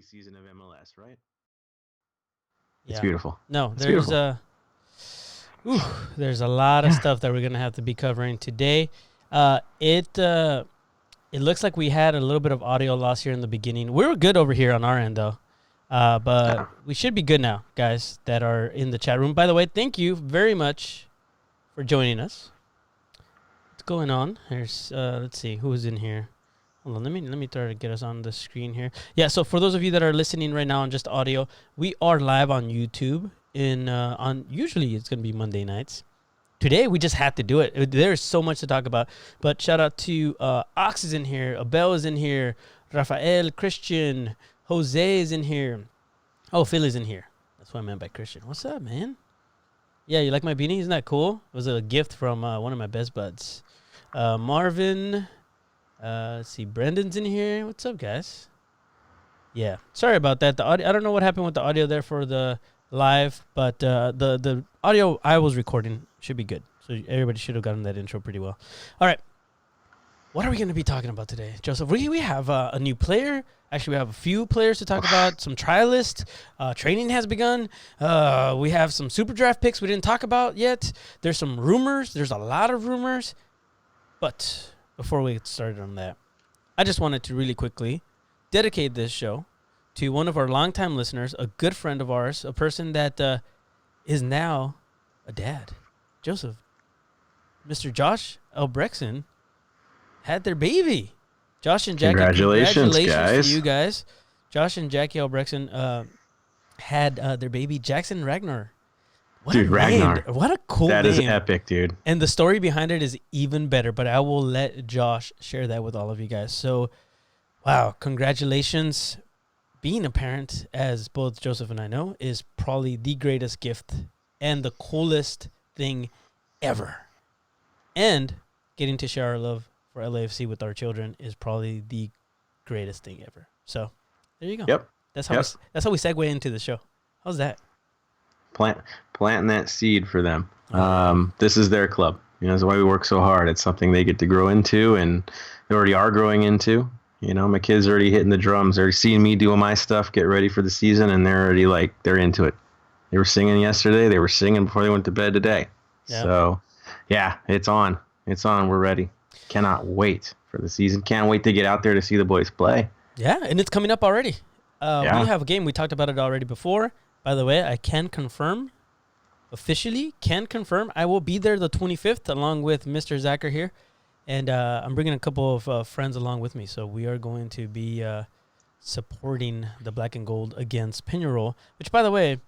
season of MLS, right? It's Yeah. beautiful. No, It's there's beautiful. there's a lot of Yeah. stuff that we're gonna have to be covering today. It looks like we had a little bit of audio loss here in the beginning. We were good over here on our end though. But we should be good now, guys that are in the chat room. By the way, thank you very much for joining us. What's going on? There's let's see who's in here. Hold on, let me try to get us on the screen here. Yeah, so for those of you that are listening right now on just audio, we are live on YouTube on usually it's gonna be Monday nights. Today we just had to do it. There's so much to talk about. But shout out to Ox is in here, Abel is in here, Rafael, Christian, Jose is in here. Oh, Phil is in here. That's what I meant by Christian. What's up, man? Yeah, you like my beanie? Isn't that cool? It was a gift from one of my best buds. Marvin. Let's see. Brendan's in here. What's up, guys? Yeah. Sorry about that. The audio. I don't know what happened with the audio there for the live, but the audio I was recording should be good. So everybody should have gotten that intro pretty well. All right. What are we going to be talking about today, Joseph? We have a new player. Actually, we have a few players to talk about. Some trialists. Training has begun. We have some super draft picks we didn't talk about yet. There's some rumors. There's a lot of rumors. But before we get started on that, I just wanted to really quickly dedicate this show to one of our longtime listeners, a good friend of ours, a person that is now a dad. Joseph, Mr. Josh Elbrexon had their baby. Josh and Jackie, Congratulations, guys. to you guys. Josh and Jackie Elbrexon had their baby, Jackson Ragnar. What Dude, Ragnar. What a cool That name. is epic, dude. And the story behind it is even better, but I will let Josh share that with all of you guys. So, wow, congratulations. Being a parent, as both Joseph and I know, is probably the greatest gift and the coolest thing ever. And getting to share our love for LAFC with our children is probably the greatest thing ever. So, there you go. Yep. That's how we segue into the show. How's that? Planting that seed for them. This is their club. You know, that's why we work so hard. It's something they get to grow into, and they already are growing into. You know, my kids are already hitting the drums. They're seeing me doing my stuff, get ready for the season, and they're already they're into it. They were singing yesterday. They were singing before they went to bed today. Yeah. So, yeah, it's on. It's on. We're ready. Cannot wait for the season. Can't wait to get out there to see the boys play. Yeah, and it's coming up already. We have a game. We talked about it already before. By the way, I can confirm, officially can confirm, I will be there the 25th along with Mr. Zacher here. And I'm bringing a couple of friends along with me. So we are going to be supporting the Black and Gold against Peñarol, which, by the way,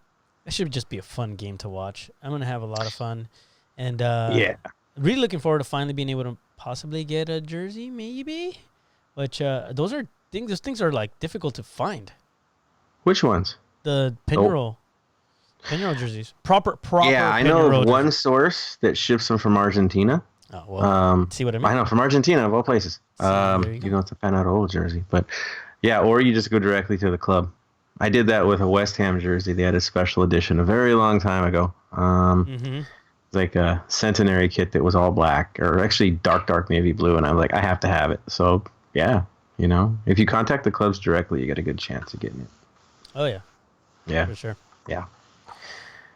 that should just be a fun game to watch. I'm going to have a lot of fun. And really looking forward to finally being able to possibly get a jersey, maybe. Which those things are like difficult to find. Which ones? The Peñarol jerseys. Proper Yeah, I know of one source that ships them from Argentina. Oh, well, see what I mean? I know, from Argentina, of all places. You don't have to find out a old jersey. But, yeah, or you just go directly to the club. I did that with a West Ham jersey. They had a special edition a very long time ago. It's like a centenary kit that was all black, or actually dark navy blue, and I'm like, I have to have it. So, yeah, you know, if you contact the clubs directly, you get a good chance of getting it. Oh, yeah. Yeah. For sure. Yeah.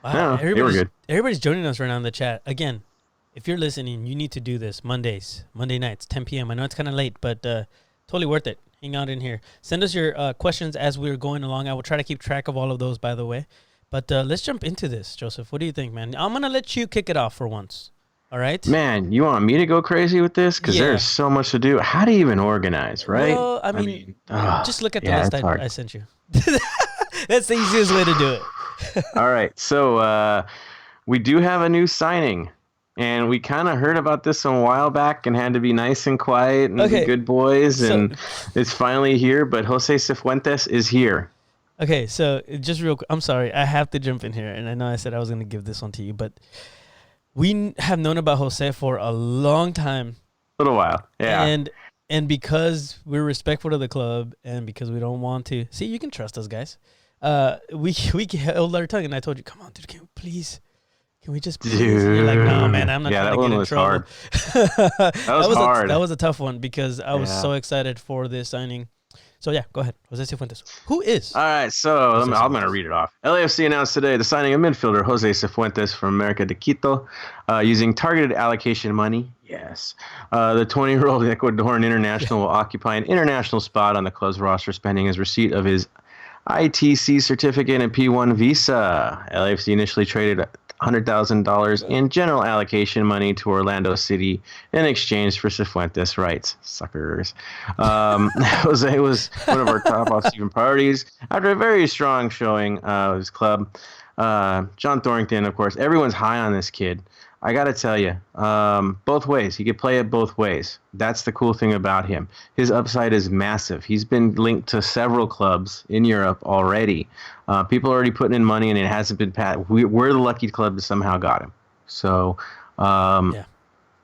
Wow. No, they were good. Everybody's joining us right now in the chat. Again, if you're listening, you need to do this Monday nights, 10 p.m. I know it's kind of late, but totally worth it. Hang out in here. Send us your questions as we're going along. I will try to keep track of all of those, by the way. But let's jump into this, Joseph. What do you think, man? I'm going to let you kick it off for once. All right? Man, you want me to go crazy with this? Because there's so much to do. How do you even organize, right? Well, I mean just look at the list I sent you. That's the easiest way to do it. All right. So we do have a new signing. And we kind of heard about this a while back and had to be nice and quiet and be good boys. And it's finally here. But Jose Cifuentes is here. Okay. So just real quick. I'm sorry. I have to jump in here. And I know I said I was going to give this one to you. But we have known about Jose for a long time. A little while. Yeah. And because we're respectful to the club and because we don't want to. See, you can trust us, guys. We held our tongue, and I told you, come on, dude, can we just please? Dude. You're like, no, man, I'm not trying to get in trouble. Hard. That was hard. That was a tough one because I was so excited for this signing. So yeah, go ahead. Jose Cifuentes. Who is All right, so Jose I'm going to Cifuentes? read it off. LAFC announced today the signing of midfielder Jose Cifuentes from America de Quito using targeted allocation money. Yes. The 20-year-old Ecuadorian Yeah. international will occupy an international spot on the club's roster pending his receipt of his ITC certificate and P1 visa. LAFC initially traded $100,000 in general allocation money to Orlando City in exchange for Cifuentes' rights. Suckers. Jose was one of our top off-season priorities after a very strong showing of his club. John Thornton, of course, everyone's high on this kid. I got to tell you, both ways. He could play it both ways. That's the cool thing about him. His upside is massive. He's been linked to several clubs in Europe already. People are already putting in money, and it hasn't been pat. We're the lucky club that somehow got him. So, Yeah.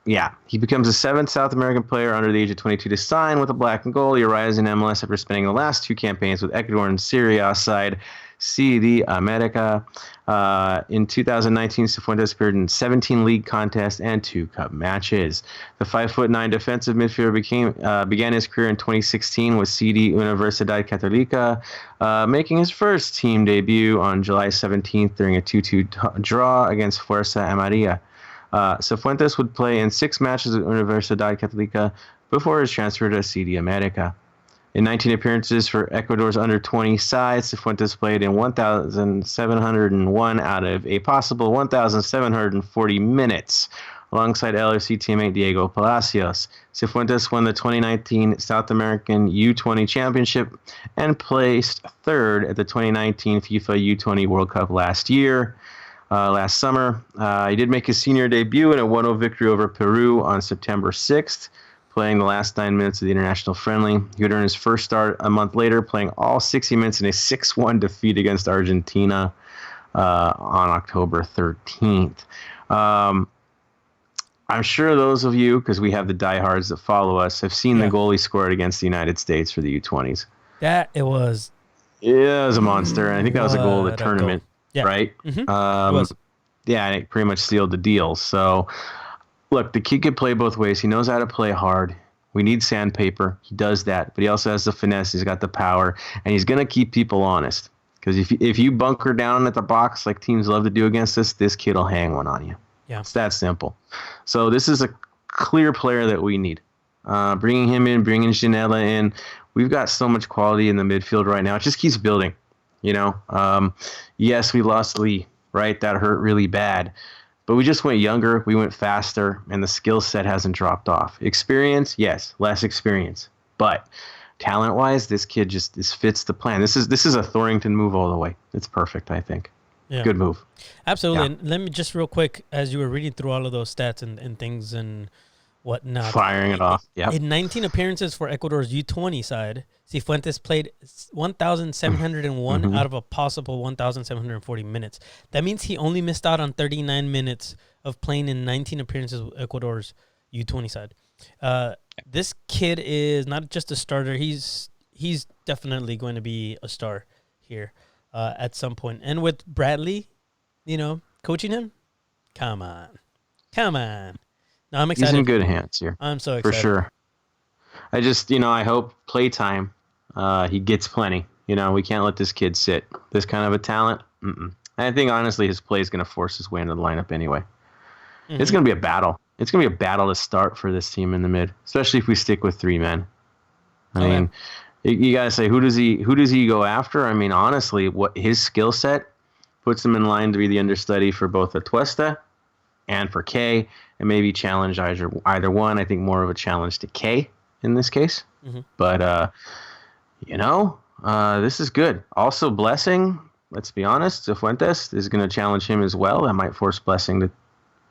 yeah, he becomes the seventh South American player under the age of 22 to sign with the black and gold. He arrives in MLS after spending the last two campaigns with Ecuador and Syria side CD America. In 2019, Cifuentes appeared in 17 league contests and 2 cup matches. The 5'9" defensive midfielder began his career in 2016 with CD Universidad Católica, making his first team debut on July 17th during a 2-2 draw against Fuerza Amarilla. Cifuentes would play in 6 matches at Universidad Católica before his transfer to CD America. In 19 appearances for Ecuador's under-20 side, Cifuentes played in 1,701 out of a possible 1,740 minutes, alongside LFC teammate Diego Palacios. Cifuentes won the 2019 South American U20 Championship and placed third at the 2019 FIFA U20 World Cup last summer. He did make his senior debut in a 1-0 victory over Peru on September 6th. Playing the last 9 minutes of the international friendly. He would earn his first start a month later, playing all 60 minutes in a 6-1 defeat against Argentina on October 13th. I'm sure those of you, because we have the diehards that follow us, have seen the goal he scored against the United States for the U20s. That it was. Yeah, it was a monster, and I think that was a goal of the tournament, Yeah. right? Mm-hmm. It was. Yeah, and it pretty much sealed the deal. So, look, the kid could play both ways. He knows how to play hard. We need sandpaper. He does that, but he also has the finesse. He's got the power, and he's going to keep people honest. Because if you bunker down at the box like teams love to do against us, this kid will hang one on you. Yeah. It's that simple. So this is a clear player that we need. Bringing him in, bringing Janela in. We've got so much quality in the midfield right now. It just keeps building. Yes, we lost Lee, right? That hurt really bad. But we just went younger, we went faster, and the skill set hasn't dropped off. Experience, yes, less experience. But talent-wise, this kid just fits the plan. This is a Thornton move all the way. It's perfect, I think. Yeah. Good move. Absolutely. Yeah. And let me just real quick, as you were reading through all of those stats and things and whatnot. Firing it off. Yeah. In 19 appearances for Ecuador's U20 side, Cifuentes played 1,701 out of a possible 1,740 minutes. That means he only missed out on 39 minutes of playing in 19 appearances with Ecuador's U20 side. This kid is not just a starter. He's definitely going to be a star here at some point. And with Bradley, coaching him, come on. No, I'm excited. He's in good hands here. I'm so excited. For sure. I just, I hope playtime, he gets plenty. We can't let this kid sit. This kind of a talent. I think, honestly, his play is going to force his way into the lineup anyway. Mm-hmm. It's going to be a battle. It's going to be a battle to start for this team in the mid, especially if we stick with 3 men. I mean, you got to say, who does he go after? I mean, honestly, what his skill set puts him in line to be the understudy for both Atuesta and for K, and maybe challenge either one. I think more of a challenge to K in this case. Mm-hmm. But, this is good. Also, Blessing, let's be honest, Cifuentes is going to challenge him as well. That might force Blessing to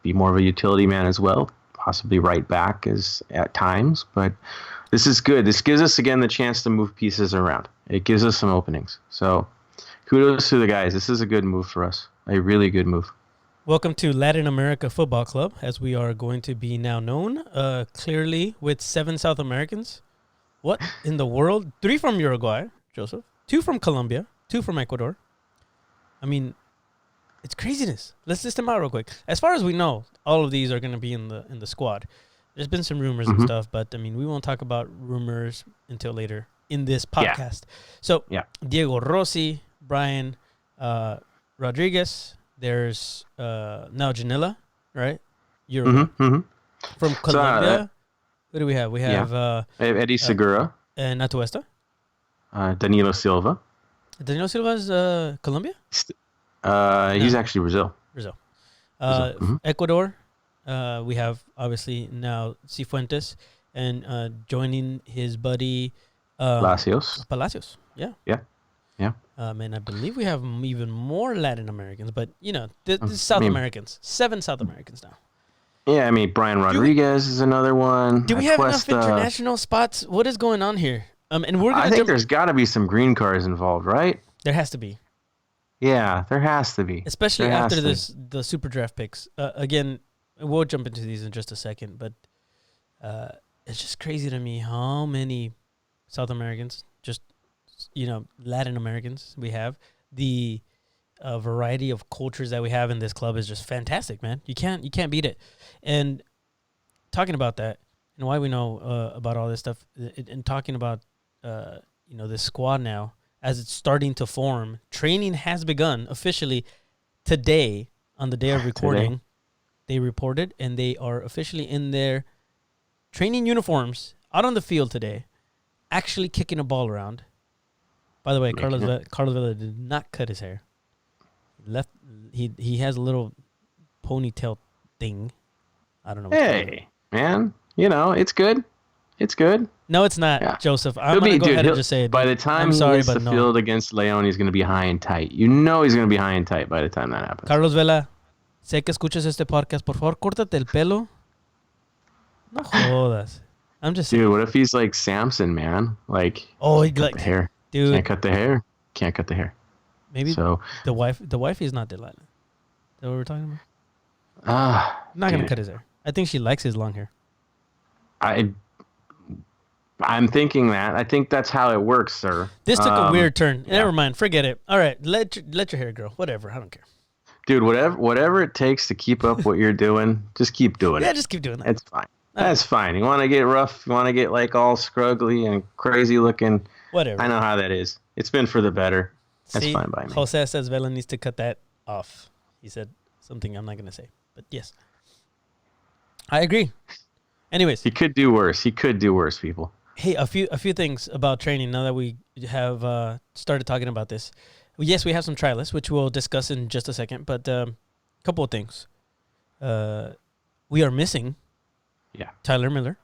be more of a utility man as well, possibly right back at times. But this is good. This gives us, again, the chance to move pieces around. It gives us some openings. So kudos to the guys. This is a good move for us, a really good move. Welcome to Latin America Football Club, as we are going to be now known, clearly with 7 South Americans. What in the world? 3 from Uruguay, Joseph. 2 from Colombia. 2 from Ecuador. I mean, it's craziness. Let's list them out real quick. As far as we know, all of these are going to be in the squad. There's been some rumors and stuff, but I mean, we won't talk about rumors until later in this podcast. So Yeah. Diego Rossi, Brian Rodriguez. There's now Janela, right? Uruguay. From Colombia. Who do we have? We have Eddie Segura, Natuesta. Danilo Silva. Danilo Silva's Colombia? He's actually Brazil. Brazil. Ecuador. We have obviously now Cifuentes and joining his buddy Palacios. Yeah. And I believe we have even more Latin Americans, but this is South Americans. 7 South Americans now. Yeah, I mean Brian Rodriguez is another one. Do we have enough international spots? What is going on here? And we're. I think there's got to be some green cards involved, right? There has to be. Yeah, there has to be. Especially after the super draft picks. Again, we'll jump into these in just a second, but it's just crazy to me how many South Americans, just Latin Americans we have. The variety of cultures that we have in this club is just fantastic, man. You can't beat it. And talking about that and why we know about all this stuff, and talking about this squad now as it's starting to form, training has begun officially today on the day of recording. They reported, and they are officially in their training uniforms out on the field today, actually kicking a ball around. By the way, Carlos Vela did not cut his hair. He has a little ponytail thing. I don't know. Hey, man, it's good. It's good. No, it's not, Joseph. I'm going to go ahead and just say it. By the time he hits the field against León, he's going to be high and tight. He's going to be high and tight by the time that happens. Carlos Vela, sé que escuchas este podcast. Por favor, córtate el pelo. No jodas. I'm just saying. Dude, what if he's like Samson, man? Like, the hair. Dude. Can't cut the hair. Maybe the wife is not delighted. Is that what we're talking about? I'm not going to cut his hair. I think she likes his long hair. I'm thinking that. I think that's how it works, sir. This took a weird turn. Yeah. Never mind. Forget it. All right. Let your hair grow. Whatever. I don't care. Dude, whatever it takes to keep up what you're doing, just keep doing it. Yeah, just keep doing that. It's fine. That's fine. You want to get rough? You want to get like all scruggly and crazy looking? Whatever. I know how that is. It's been for the better. That's fine by me. Jose says Vela needs to cut that off. He said something I'm not going to say. But yes. I agree. Anyways. He could do worse. People. Hey, a few things about training now that we have started talking about this. Yes, we have some trialists, which we'll discuss in just a second. But a couple of things. We are missing Tyler Miller.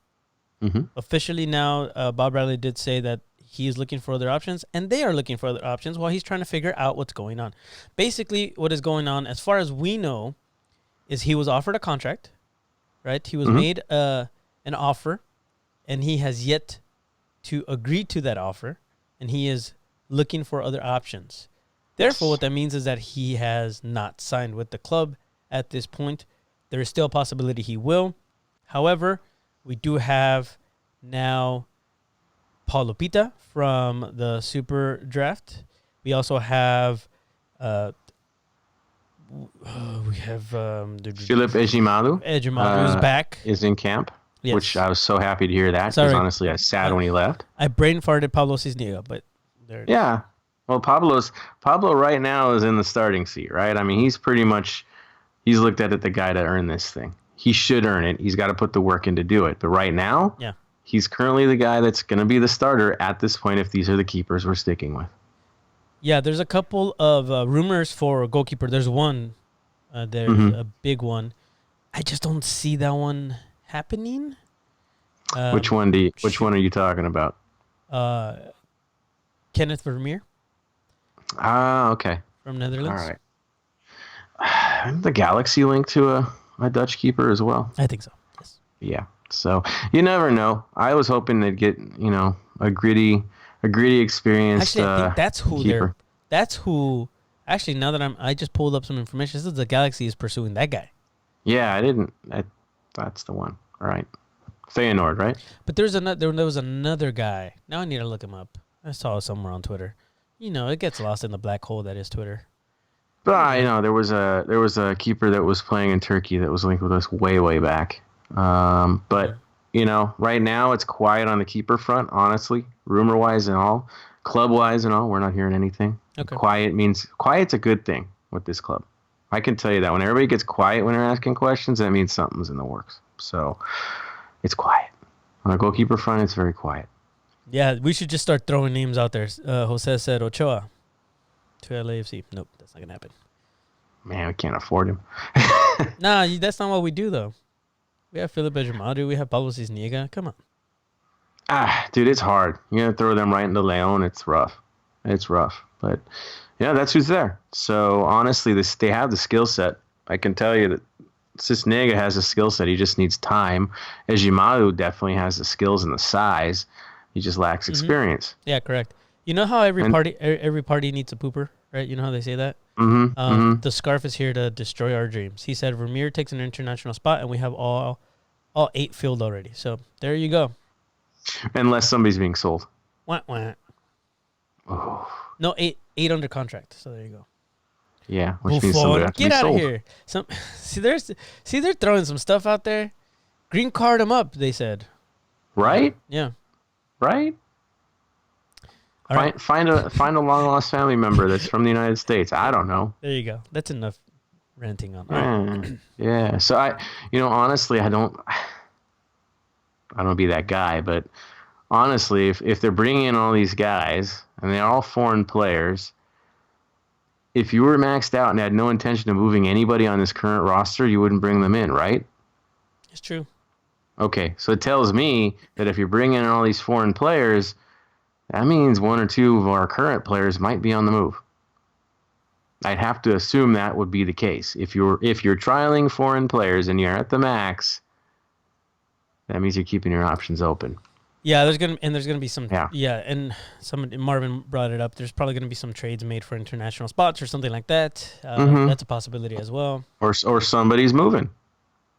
Mm-hmm. Officially now, Bob Bradley did say that he is looking for other options, and they are looking for other options while he's trying to figure out what's going on. Basically, what is going on, as far as we know, is he was offered a contract, right? He was made an offer, and he has yet to agree to that offer, and he is looking for other options. Therefore, what that means is that he has not signed with the club at this point. There is still a possibility he will. However, we do have now Paul Lupita from the Super Draft. We also have Philip Ejimadu. Ejimadu is back. Is in camp, which I was so happy to hear that because honestly, I was sad when he left. I brain farted Pablo Cisniega, but there it is. Yeah. Well, Pablo right now is in the starting seat, right? I mean, he's looked at it the guy to earn this thing. He should earn it. He's got to put the work in to do it. But right now, he's currently the guy that's going to be the starter at this point if these are the keepers we're sticking with. Yeah, there's a couple of rumors for a goalkeeper. There's one. There's a big one. I just don't see that one happening. Which one are you talking about? Kenneth Vermeer. Ah, okay. From Netherlands. All right. The Galaxy linked to a Dutch keeper as well. I think so. Yes. Yeah. So you never know. I was hoping they'd get a gritty experienced. Actually, I think that's who keeper. That's who. Actually, now that I just pulled up some information. This is the Galaxy is pursuing that guy. Yeah, that's the one. All right. Feyenoord, right? But there was another guy. Now I need to look him up. I saw it somewhere on Twitter. It gets lost in the black hole that is Twitter. But there was a keeper that was playing in Turkey that was linked with us way back. But right now it's quiet on the keeper front, honestly, rumor-wise and all, club-wise and all. We're not hearing anything. Okay. Quiet's a good thing with this club. I can tell you that when everybody gets quiet when they're asking questions, that means something's in the works. So it's quiet. On the goalkeeper front, it's very quiet. Yeah, we should just start throwing names out there. Jose said Ochoa to LAFC. Nope, that's not going to happen. Man, we can't afford him. Nah, that's not what we do, though. We have Philip Ejimadu. We have Pablo Cisniega. Come on. Dude, it's hard. You're going to throw them right into Leon. It's rough. But, yeah, that's who's there. So, honestly, they have the skill set. I can tell you that Cisniega has a skill set. He just needs time. Ejimadu definitely has the skills and the size. He just lacks experience. Yeah, correct. You know how every party needs a pooper, right? You know how they say that? The scarf is here to destroy our dreams. He said Vermeer takes an international spot, and we have all 8 filled already. So there you go. Unless somebody's being sold. Wah, wah. Oh. No, 8 under contract. So there you go. Yeah, which means somebody has to Get be out sold. of here. They're throwing some stuff out there. Green card them up, they said. Right? Yeah. Right? All right. Find a long lost family member that's from the United States. I don't know. There you go. That's enough ranting on. Right. Yeah. So honestly, I don't be that guy, but honestly, if they're bringing in all these guys and they're all foreign players, if you were maxed out and had no intention of moving anybody on this current roster, you wouldn't bring them in, right? It's true. Okay, so it tells me that if you're bringing in all these foreign players, that means 1 or 2 of our current players might be on the move. I'd have to assume that would be the case. If you're trialing foreign players and you're at the max, that means you're keeping your options open. Yeah, there's gonna be some. Yeah. And Marvin brought it up. There's probably gonna be some trades made for international spots or something like that. That's a possibility as well. Or somebody's moving.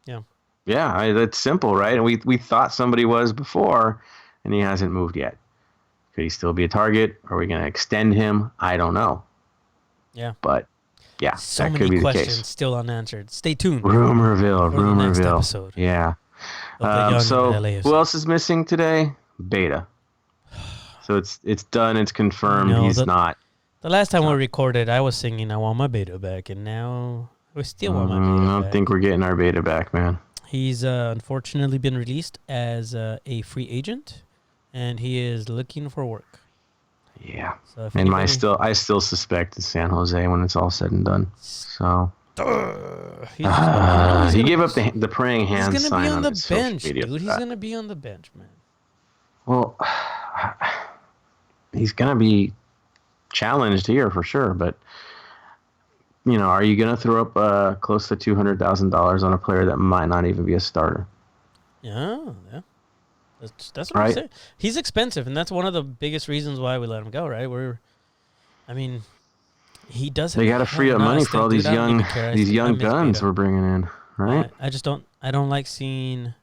Yeah. Yeah, that's simple, right? And we thought somebody was before, and he hasn't moved yet. Could he still be a target? Are we going to extend him? I don't know. Yeah. But, yeah, so that many could be the questions case. still unanswered. Stay tuned. Rumorville. For the next episode. Yeah. Of so LAFC. who else is missing today? Beta. So it's done. It's confirmed. He's not. The last time we recorded, I was singing "I Want My Beta Back," and now we still want my beta I don't back. think we're getting our beta back, man. He's unfortunately been released as a free agent, and he is looking for work. Yeah. So if And I still suspect it's San Jose when it's all said and done. So he gave up the praying hands he's sign gonna be on the his bench, social media dude. He's gonna be on the bench, man. Well, he's gonna be challenged here for sure, but are you gonna throw up close to $200,000 on a player that might not even be a starter? Yeah. That's what Right. I'm saying. He's expensive, and that's one of the biggest reasons why we let him go. Right? He does. They got to free up money for all these young guns we're bringing in, right? I just don't. I don't like seeing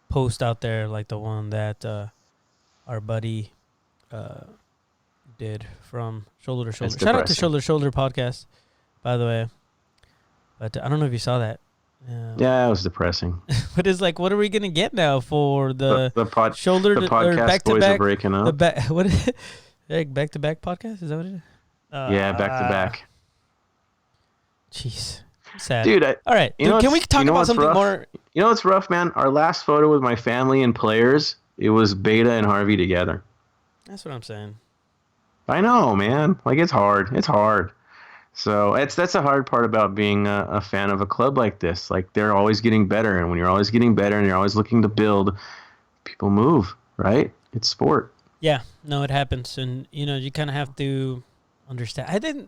posts out there like the one that our buddy did from Shoulder to Shoulder. Shout out to Shoulder to Shoulder podcast, by the way. But I don't know if you saw that. Yeah, it was depressing. But it's like, what are we gonna get now for the shoulder the to podcast or back boys to back? are breaking up. What is it? Back to back podcast? Is that what it is? Yeah, back to back. Jeez, sad. Dude, all right. Dude, can we talk about something rough? more? You know what's rough, man? Our last photo with my family and players, it was Beta and Harvey together. That's what I'm saying. I know, man. Like, it's hard. It's hard. So that's a hard part about being a fan of a club like this. Like, they're always getting better, and when you're always getting better and you're always looking to build, people move, right? It's sport. Yeah, no, it happens, and you kind of have to understand.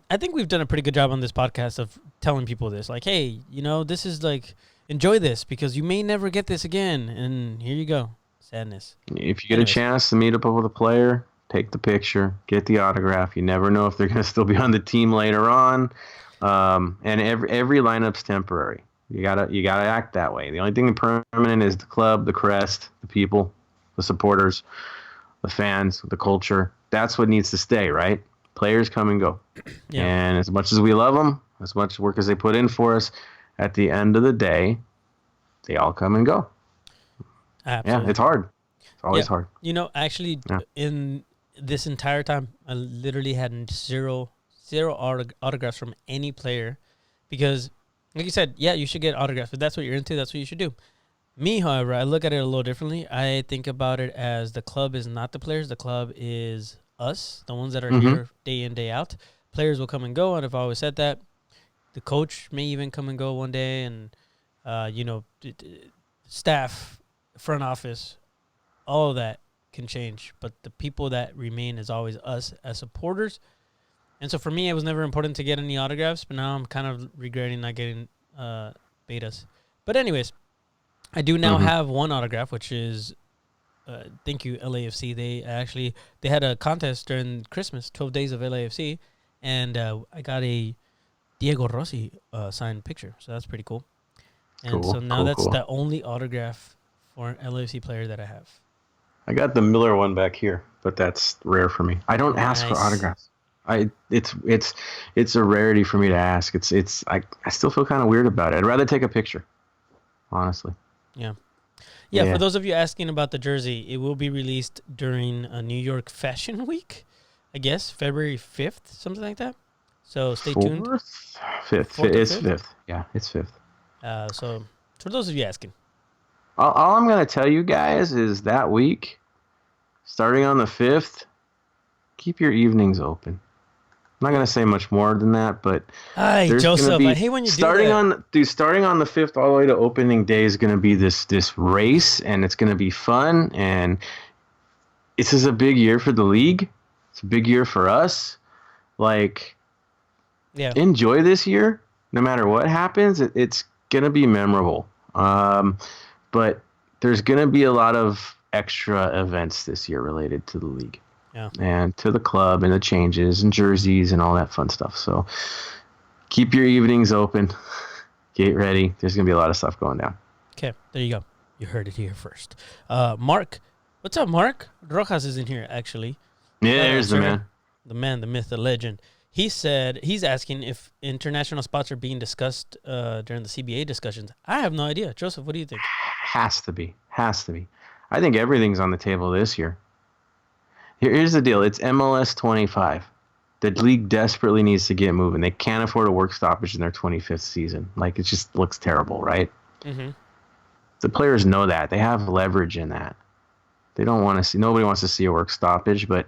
I think we've done a pretty good job on this podcast of telling people this, like, hey, this is like, enjoy this because you may never get this again, and here you go, sadness. If you get a chance to meet up with a player, take the picture, get the autograph. You never know if they're going to still be on the team later on. And every lineup's temporary. You gotta act that way. The only thing permanent is the club, the crest, the people, the supporters, the fans, the culture. That's what needs to stay, right? Players come and go. Yeah. And as much as we love them, as much work as they put in for us, at the end of the day, they all come and go. Yeah, Absolutely. it's hard. It's Yeah. always hard. Actually, Yeah. in this entire time, I literally had zero autographs from any player because, like you said, yeah, you should get autographs. If that's what you're into, that's what you should do. Me, however, I look at it a little differently. I think about it as the club is not the players. The club is us, the ones that are Mm-hmm. here day in, day out. Players will come and go, and I've always said that. The coach may even come and go one day, and staff, front office, all of that can change. But the people that remain is always us as supporters. And so for me, it was never important to get any autographs, but now I'm kind of regretting not getting betas. But anyways, I do now Mm-hmm. have one autograph, which is thank you LAFC. They had a contest during Christmas, 12 days of LAFC, and I got a Diego Rossi signed picture, so that's pretty cool. And so Cool. now Cool. that's Cool. the only autograph for an LAFC player that I have. I got the Miller one back here, but that's rare for me. I don't ask for Nice. autographs. It's a rarity for me to ask. I still feel kind of weird about it. I'd rather take a picture, honestly. Yeah. Yeah, for Yeah. those of you asking about the jersey, it will be released during a New York Fashion Week, I guess, February 5th, something like that. So stay tuned. Fourth, fifth. 4th or It's 5th. fifth. Yeah, it's fifth. So for those of you asking. All I'm gonna tell you guys is that week, starting on the 5th, keep your evenings open. I'm not gonna say much more than that, but Hi, there's gonna Joseph. I be hate when you do starting that. on starting on the 5th all the way to opening day is gonna be this race, and it's gonna be fun. And this is a big year for the league. It's a big year for us. Like, Yeah. enjoy this year, no matter what happens. It's gonna be memorable. But there's gonna be a lot of extra events this year related to the league Yeah. and to the club and the changes and jerseys and all that fun stuff. So keep your evenings open. Get ready. There's going to be a lot of stuff going down. Okay. There you go. You heard it here first. Mark. What's up, Mark? Rojas is in here, actually. Yeah, Shout out, there's the sir. man. The man, the myth, the legend. He said he's asking if international spots are being discussed during the CBA discussions. I have no idea. Joseph, what do you think? Has to be. Has to be. I think everything's on the table this year. Here's the deal. It's MLS 25. The league desperately needs to get moving. They can't afford a work stoppage in their 25th season. Like, it just looks terrible, right? Mm-hmm. The players know that. They have leverage in that. They don't want to see. Nobody wants to see a work stoppage, but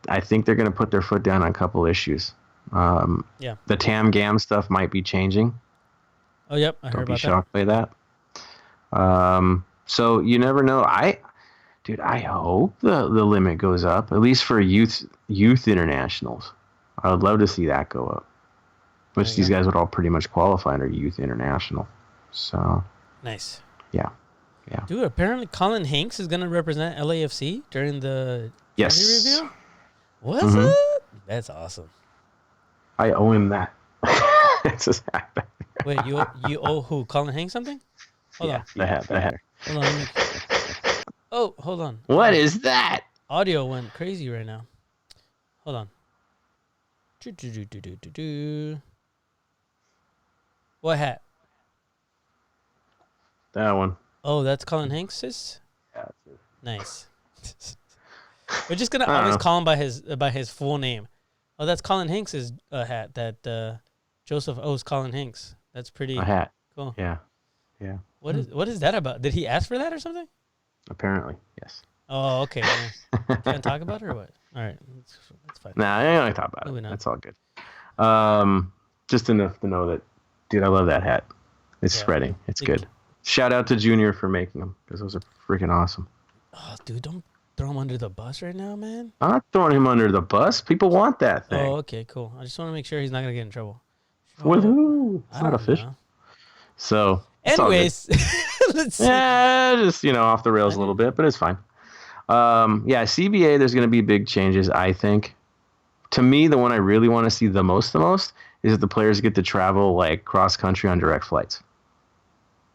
I think they're going to put their foot down on a couple issues. Yeah. The Tam Gam stuff might be changing. Oh, yep. I Don't heard be about shocked by that. So you never know. I hope the limit goes up, at least for youth internationals. I would love to see that go up. Which these guys would all pretty much qualify under youth international. So that. Nice. yeah. Dude, apparently Colin Hanks is going to represent LAFC during the Yes. jersey reveal. What's Mhm. up? That's awesome. I owe him that. It's just happened. Wait, you owe who? Colin Hanks something? Hold on. The header. Hold on. Oh, hold on. What is that? Audio went crazy right now. Hold on. Do. What hat? That one. Oh, that's Colin Hanks's? Yeah. Nice. We're just gonna I don't always know. call him by his full name. Oh, that's Colin Hanks's hat that Joseph owes Colin Hanks. That's pretty A hat. cool. Yeah. What is that about? Did he ask for that or something? Apparently, yes. Oh, okay. Yeah. Can't talk about it or what? All right, that's fine. Nah, I ain't gonna talk about Moving it. on. That's all good. Just enough to know that, dude, I love that hat. It's spreading. It's good. Shout out to Junior for making them, because those are freaking awesome. Oh, dude, don't throw him under the bus right now, man. I'm not throwing him under the bus. People want that thing. Oh, okay, cool. I just want to make sure he's not gonna get in trouble. With who? It's I not don't official. know. So, it's all good. Anyways, let's see. Yeah, just, off the rails a little bit, but it's fine. Yeah, CBA, there's going to be big changes, I think. To me, the one I really want to see the most is that the players get to travel like cross country on direct flights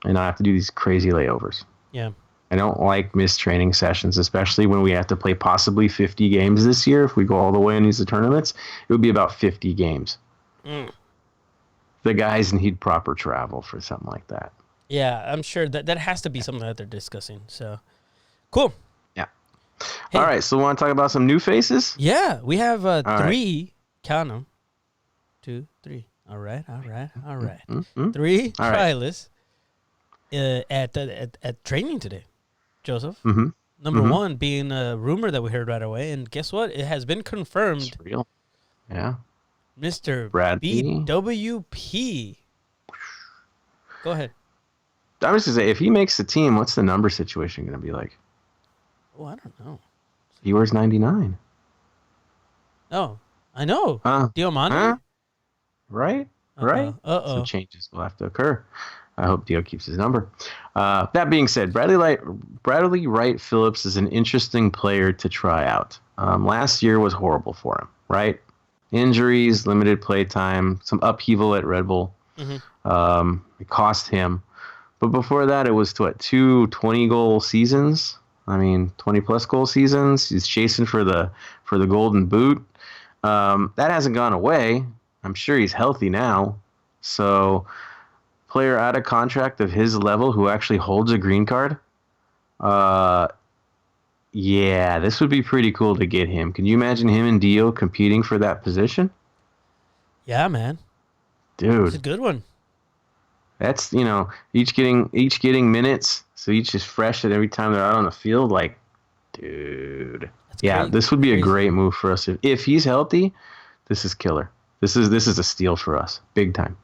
and not have to do these crazy layovers. Yeah. I don't like missed training sessions, especially when we have to play possibly 50 games this year. If we go all the way in these tournaments, it would be about 50 games. The guys need proper travel for something like that. Yeah, I'm sure that has to be something that they're discussing. So cool. Yeah. All Hey, right. So, want to talk about some new faces? yeah, we have All right. three. Count them. 2, 3. All right, all right, all right. Mm-hmm. Three All right. trialists at training today. Joseph. Mm-hmm. Number Mm-hmm. one being a rumor that we heard right away, and guess what? It has been It's confirmed. real. Yeah. Mr. Bradley. BWP. Go ahead. I'm just gonna say, if he makes the team, what's the number situation gonna be like? Oh, I don't know. He wears 99. Oh, I know. Huh? Diomande? Huh? Right? Right? Uh-oh. Some Uh-oh. changes will have to occur. I hope Dio keeps his number. That being said, Bradley Wright Phillips is an interesting player to try out. Last year was horrible for him, right? Injuries, limited play time, some upheaval at Red Bull. Mm-hmm. It cost him. But before that, it was what, 20-goal seasons. I mean, 20-plus goal seasons. He's chasing for the golden boot. That hasn't gone away. I'm sure he's healthy now. So, player out of contract of his level who actually holds a green card. Uh, yeah, this would be pretty cool to get him. Can you imagine him and Dio competing for that position? Yeah, man. It's a Dude, good one. that's, each getting minutes, so each is fresh at every time they're out on the field. Like, dude, That's yeah, this would be a crazy. great move for us if he's healthy. This is killer. This is a steal for us, big time.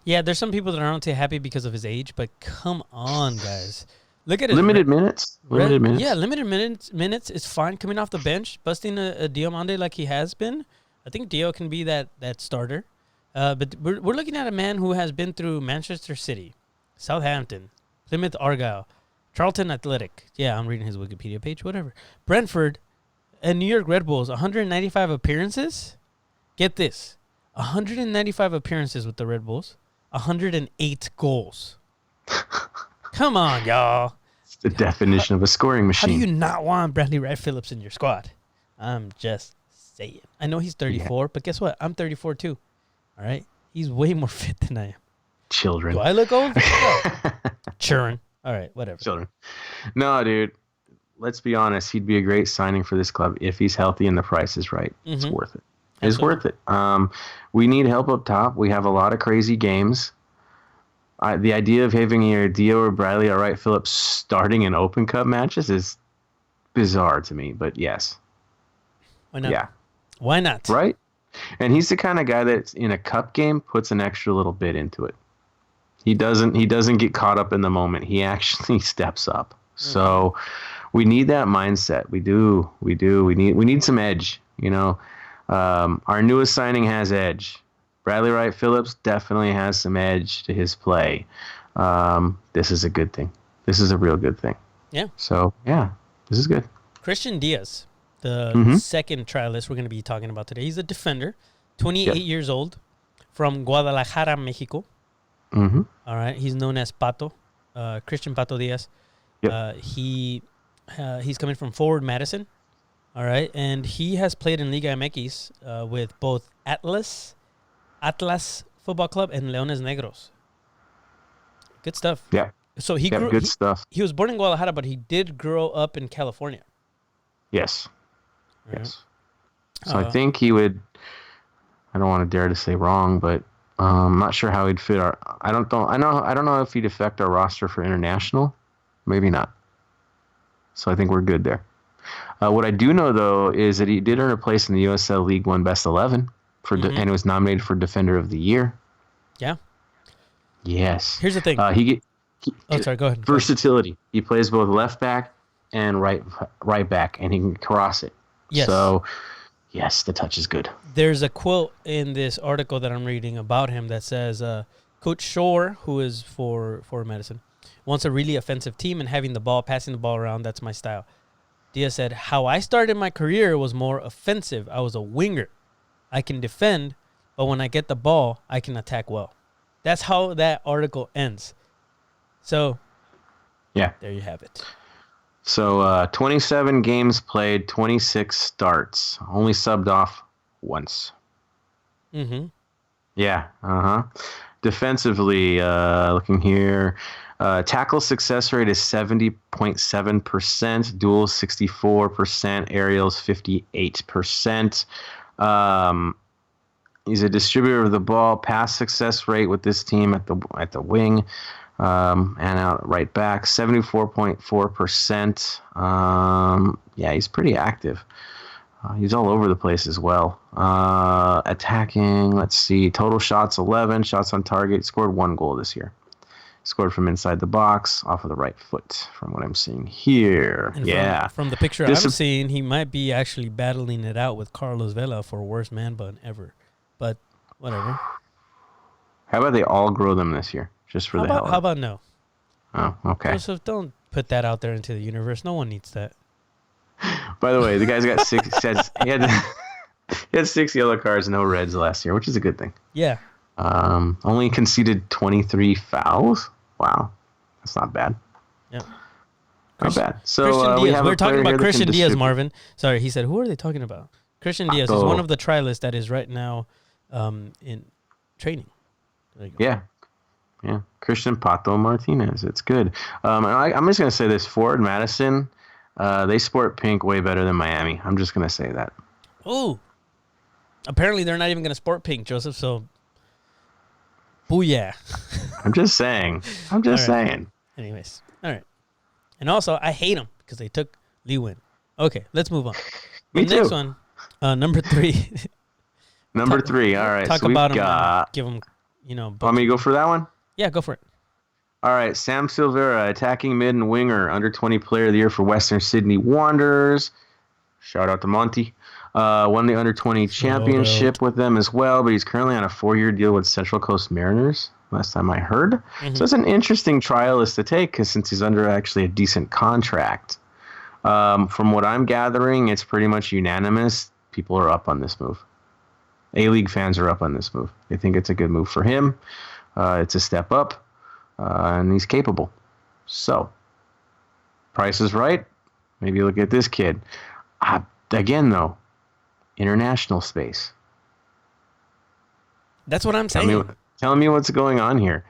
Yeah, there's some people that aren't too happy because of his age, but come on, guys. Look at his Limited minutes, limited yeah, minutes. limited minutes is fine coming off the bench, busting a Diomande like he has been. I think Dio can be that starter. But we're looking at a man who has been through Manchester City, Southampton, Plymouth Argyle, Charlton Athletic. Yeah, I'm reading his Wikipedia page, whatever. Brentford and New York Red Bulls, 195 appearances. Get this, 195 appearances with the Red Bulls, 108 goals. Come on, y'all. It's the definition of a scoring How do you machine. not want Bradley Wright Phillips in your squad? I'm just saying. I know he's Yeah, 34, but guess what? I'm 34 too. All right? He's way more fit than I am. Do children. I look old? No. Churn. All right, whatever. Children. No, dude. Let's be honest. He'd be a great signing for this club if he's healthy and the price is right. It's Mm-hmm. worth it. It's Absolutely. worth it. We need help up top. We have a lot of crazy games. The idea of having either Dio or Bradley or Wright Phillips starting in Open Cup matches is bizarre to me. But yes, Why not? yeah, Why not? right. And he's the kind of guy that in a cup game puts an extra little bit into it. He doesn't get caught up in the moment. He actually steps up. Mm-hmm. So we need that mindset. We do. We need some edge. Our newest signing has edge. Bradley Wright Phillips definitely has some edge to his play. This is a good thing. This is a real good thing. Yeah. So yeah, this is good. Christian Diaz, the Mm-hmm. second trialist we're going to be talking about today. He's a defender, 28 Yep. years old, from Guadalajara, Mexico. Mm-hmm. All right. He's known as Pato, Christian Pato Diaz. Yep. He's coming from Forward Madison. All right. And he has played in Liga MX with both Atlas Football Club and Leones Negros. Good stuff. Yeah. So he Yep. Good stuff. he was born in Guadalajara, but he did grow up in California. Yes. All right. Yes. So I Uh, think he would. I don't want to dare to say wrong, but I'm not sure how he'd fit our. I don't know. I don't know if he'd affect our roster for international. Maybe not. So I think we're good there. What I do know though is that he did earn a place in the USL League One Best 11 Mhm. and was nominated for Defender of the Year. Yeah. Yes. Here's the thing. Oh, sorry. Go ahead. Go ahead. Versatility. He plays both left back and right back, and he can cross it. Yes. So, yes, the touch is good. There's a quote in this article that I'm reading about him that says, Coach Shore, who is for medicine, wants a really offensive team and having the ball, passing the ball around. That's my style. Diaz said, how I started my career was more offensive. I was a winger. I can defend, but when I get the ball, I can attack well. That's how that article ends. So, Yeah. there you have it. So 27 games played, 26 starts. Only subbed off once. Mm-hmm. Yeah. Defensively, looking here, tackle success rate is 70.7%, duels 64%, aerials 58%. Um, he's a distributor of the ball. Pass success rate with this team at the wing, and out right back 74.4%. Yeah, he's pretty active. He's all over the place as well. Attacking, let's see. Total shots 11, shots on target. Scored 1 goal this year. Scored from inside the box, off of the right foot, from what I'm seeing here. And Yeah. from the picture I'm seeing, he might be actually battling it out with Carlos Vela for worst man bun ever. But whatever. How about they all grow them this year, just for the hell of it? How about no? Oh, okay. Joseph, don't put that out there into the universe. No one needs that. By the way, the guy's got 6. He had 6 yellow cards, no reds last year, which is a good thing. Yeah. Only conceded 23 fouls. Wow, that's not bad. Yeah. Not bad. So we're talking about Christian Diaz, Marvin. Sorry, he said, who are they talking about? Christian Diaz is one of the trialists that is right now in training. Yeah. Christian Pato Martinez. It's good. I'm just going to say this. Forward Madison, they sport pink way better than Miami. I'm just going to say that. Ooh. Apparently, they're not even going to sport pink, Joseph, so booyah. I'm just saying. Saying. Anyways. All right. And also, I hate them because they took Lee Win. Okay, let's move on. Me too. Next one, number 3. Number 3. All right. Talk so about them. Give them, Want me to go for that one? Yeah, go for it. All right. Sam Silvera, attacking mid and winger, under 20 player of the year for Western Sydney Wanderers. Shout out to Monty. Won the under 20 championship with them as well, but he's currently on a 4-year deal with Central Coast Mariners, last time I heard. Mm-hmm. So it's an interesting trialist to take, because since he's under actually a decent contract. From what I'm gathering, it's pretty much unanimous. People are up on this move. A-League fans are up on this move. They think it's a good move for him. It's a step up, and he's capable. So, price is right. Maybe look at this kid. Again, though, international space. That's what I'm saying. Tell me what's going on here.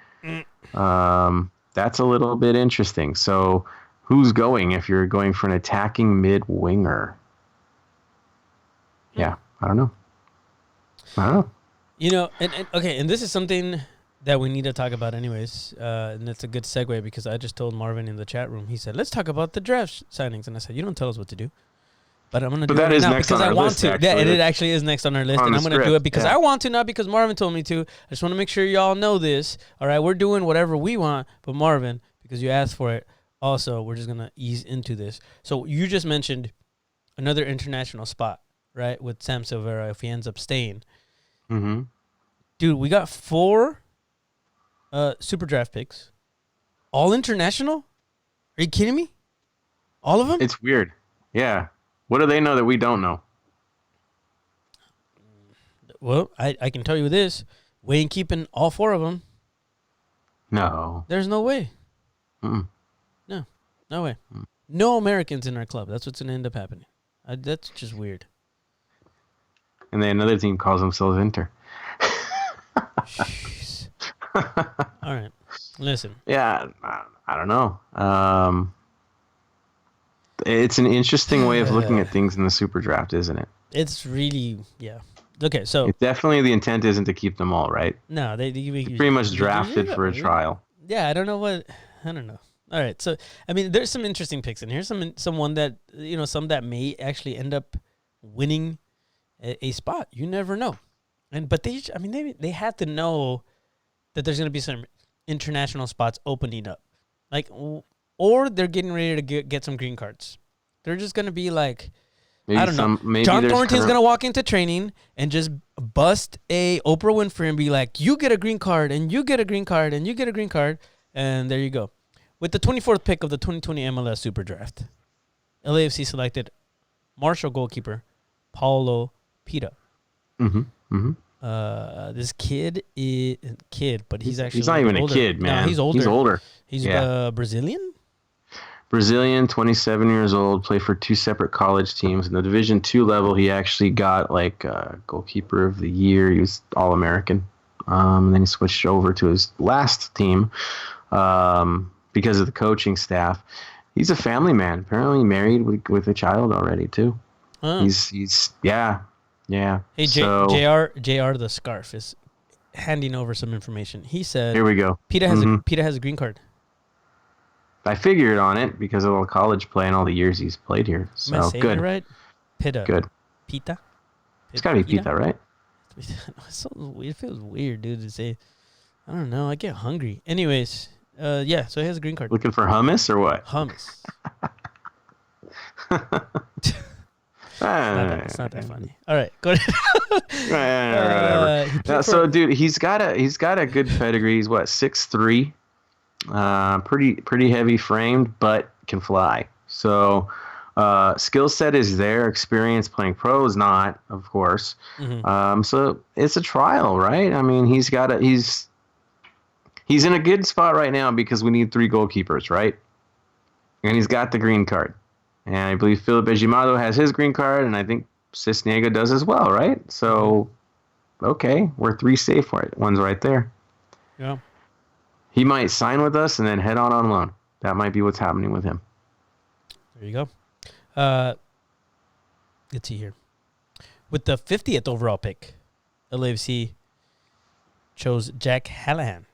That's a little bit interesting. So, who's going if you're going for an attacking mid-winger? Yeah, I don't know. And this is something that we need to talk about anyways, and it's a good segue because I just told Marvin in the chat room. He said, let's talk about the draft signings. And I said, you don't tell us what to do. But I'm going to do it now because I want to. Yeah, it actually is next on our list, and I'm going to do it because I want to, not because Marvin told me to. I just want to make sure y'all know this. All right, we're doing whatever we want, but Marvin, because you asked for it, also, we're just going to ease into this. So you just mentioned another international spot, right, with Sam Silvera if he ends up staying. Mm-hmm. Dude, we got 4 super draft picks. All international? Are you kidding me? All of them? It's weird. Yeah. What do they know that we don't know? Well, I can tell you this. We ain't keeping all 4 of them. No. There's no way. Mm-mm. No way. No Americans in our club. That's what's going to end up happening. That's just weird. And then another team calls themselves Inter. Jeez. All right. Listen. Yeah, I don't know. It's an interesting way of looking at things in the super draft, isn't it? It's really, yeah. Okay, so it's definitely the intent isn't to keep them all, right? No, they pretty much drafted for a trial. Yeah, I don't know. All right, so I mean, there's some interesting picks in here. Someone that some that may actually end up winning a spot. You never know. But they have to know that there's going to be some international spots opening up, or they're getting ready to get some green cards. They're just going to be like, maybe I don't know. Maybe John Thornton's going to walk into training and just bust a Oprah Winfrey and be like, you get a green card, and you get a green card, and you get a green card, and there you go. With the 24th pick of the 2020 MLS Super Draft, LAFC selected Marshall goalkeeper Paulo Pita. Mm-hmm. Mm-hmm. This kid, but he's not even older. A kid, man. No, he's older. He's Brazilian? Brazilian, 27 years old, played for 2 separate college teams. In the Division II level, he actually got goalkeeper of the year. He was All-American And then he switched over to his last team because of the coaching staff. He's a family man. Apparently married with a child already too. Oh. He's yeah. Hey, So JR the Scarf is handing over some information. He said here we go. PETA Mm-hmm. has a green card. I figured on it because of all the college play and all the years he's played here. Am I So saying it good. right? PETA. Good. PETA? It's gotta be pita, right? It feels weird, dude, to say. I don't know. I get hungry. Anyways, yeah, so he has a green card. Looking for hummus or what? Hummus. It's not that funny. All right, go ahead. Whatever. So, dude, he's got a good pedigree. He's what, 6'3", pretty heavy framed, but can fly. So, skill set is there. Experience playing pro is not, of course. Mm-hmm. So it's a trial, right? I mean, he's in a good spot right now because we need 3 goalkeepers, right? And he's got the green card. And I believe Philip Ejimado has his green card, and I think Cisniega does as well, right? So, okay, we're 3 safe ones right there. Yeah. He might sign with us and then head on loan. That might be what's happening with him. There you go. Let's see here. With the 50th overall pick, LAFC chose Jack Hallahan.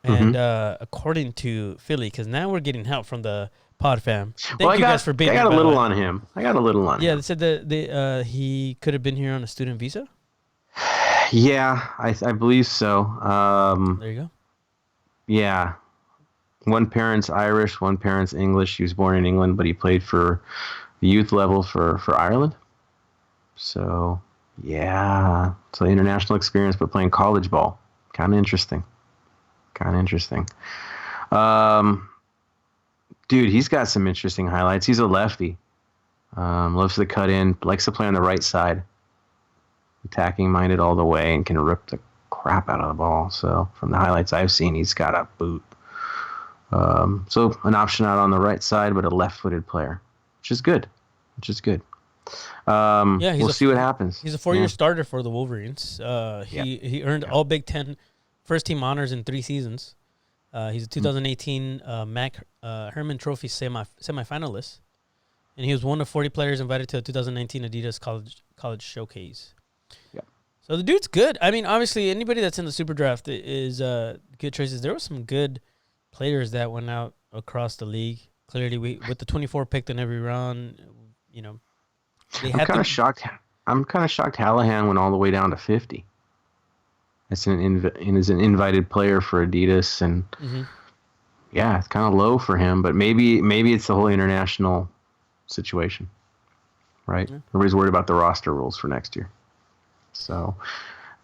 And according to Philly, because now we're getting help from the pod fam. Thank you guys for being here. I got a little on him. Yeah, they said that he could have been here on a student visa. Yeah, I believe so. There you go. Yeah. One parent's Irish, one parent's English. He was born in England, but he played for the youth level for Ireland. So, yeah. So international experience, but playing college ball. Kind of interesting. Dude, he's got some interesting highlights. He's a lefty. Loves to cut in, likes to play on the right side. Attacking minded all the way and can rip the crap out of the ball. So from the highlights I've seen, he's got a boot. So an option out on the right side, but a left-footed player, which is good. We'll see what happens. He's a 4-year starter for the Wolverines. He earned all Big Ten first-team honors in 3 seasons. He's a 2018 Mac Herman Trophy semifinalist, and he was one of 40 players invited to a 2019 Adidas College Showcase. Yeah. So the dude's good. I mean, obviously, anybody that's in the Super Draft is good choices. There were some good players that went out across the league. Clearly, with the 24 picked in every round, you know, I'm kind of shocked. Hallahan went all the way down to 50. As an invited player for Adidas, and yeah, it's kind of low for him. But maybe it's the whole international situation, right? Yeah. Everybody's worried about the roster rules for next year. So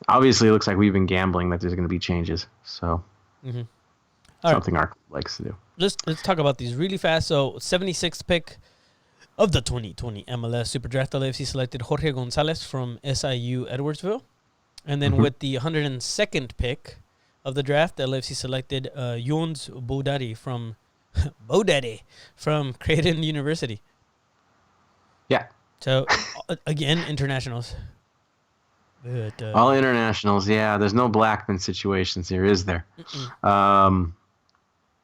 obviously, it looks like we've been gambling that there's going to be changes. So something our club likes to do. Let's talk about these really fast. So 76th pick of the 2020 MLS Super Draft, LAFC selected Jorge Gonzalez from SIU Edwardsville. And then with the 102nd pick of the draft, the LAFC selected Younes Boudadi from Creighton University. Yeah. So, again, internationals. But, all internationals, yeah. There's no Blackman situations here, is there?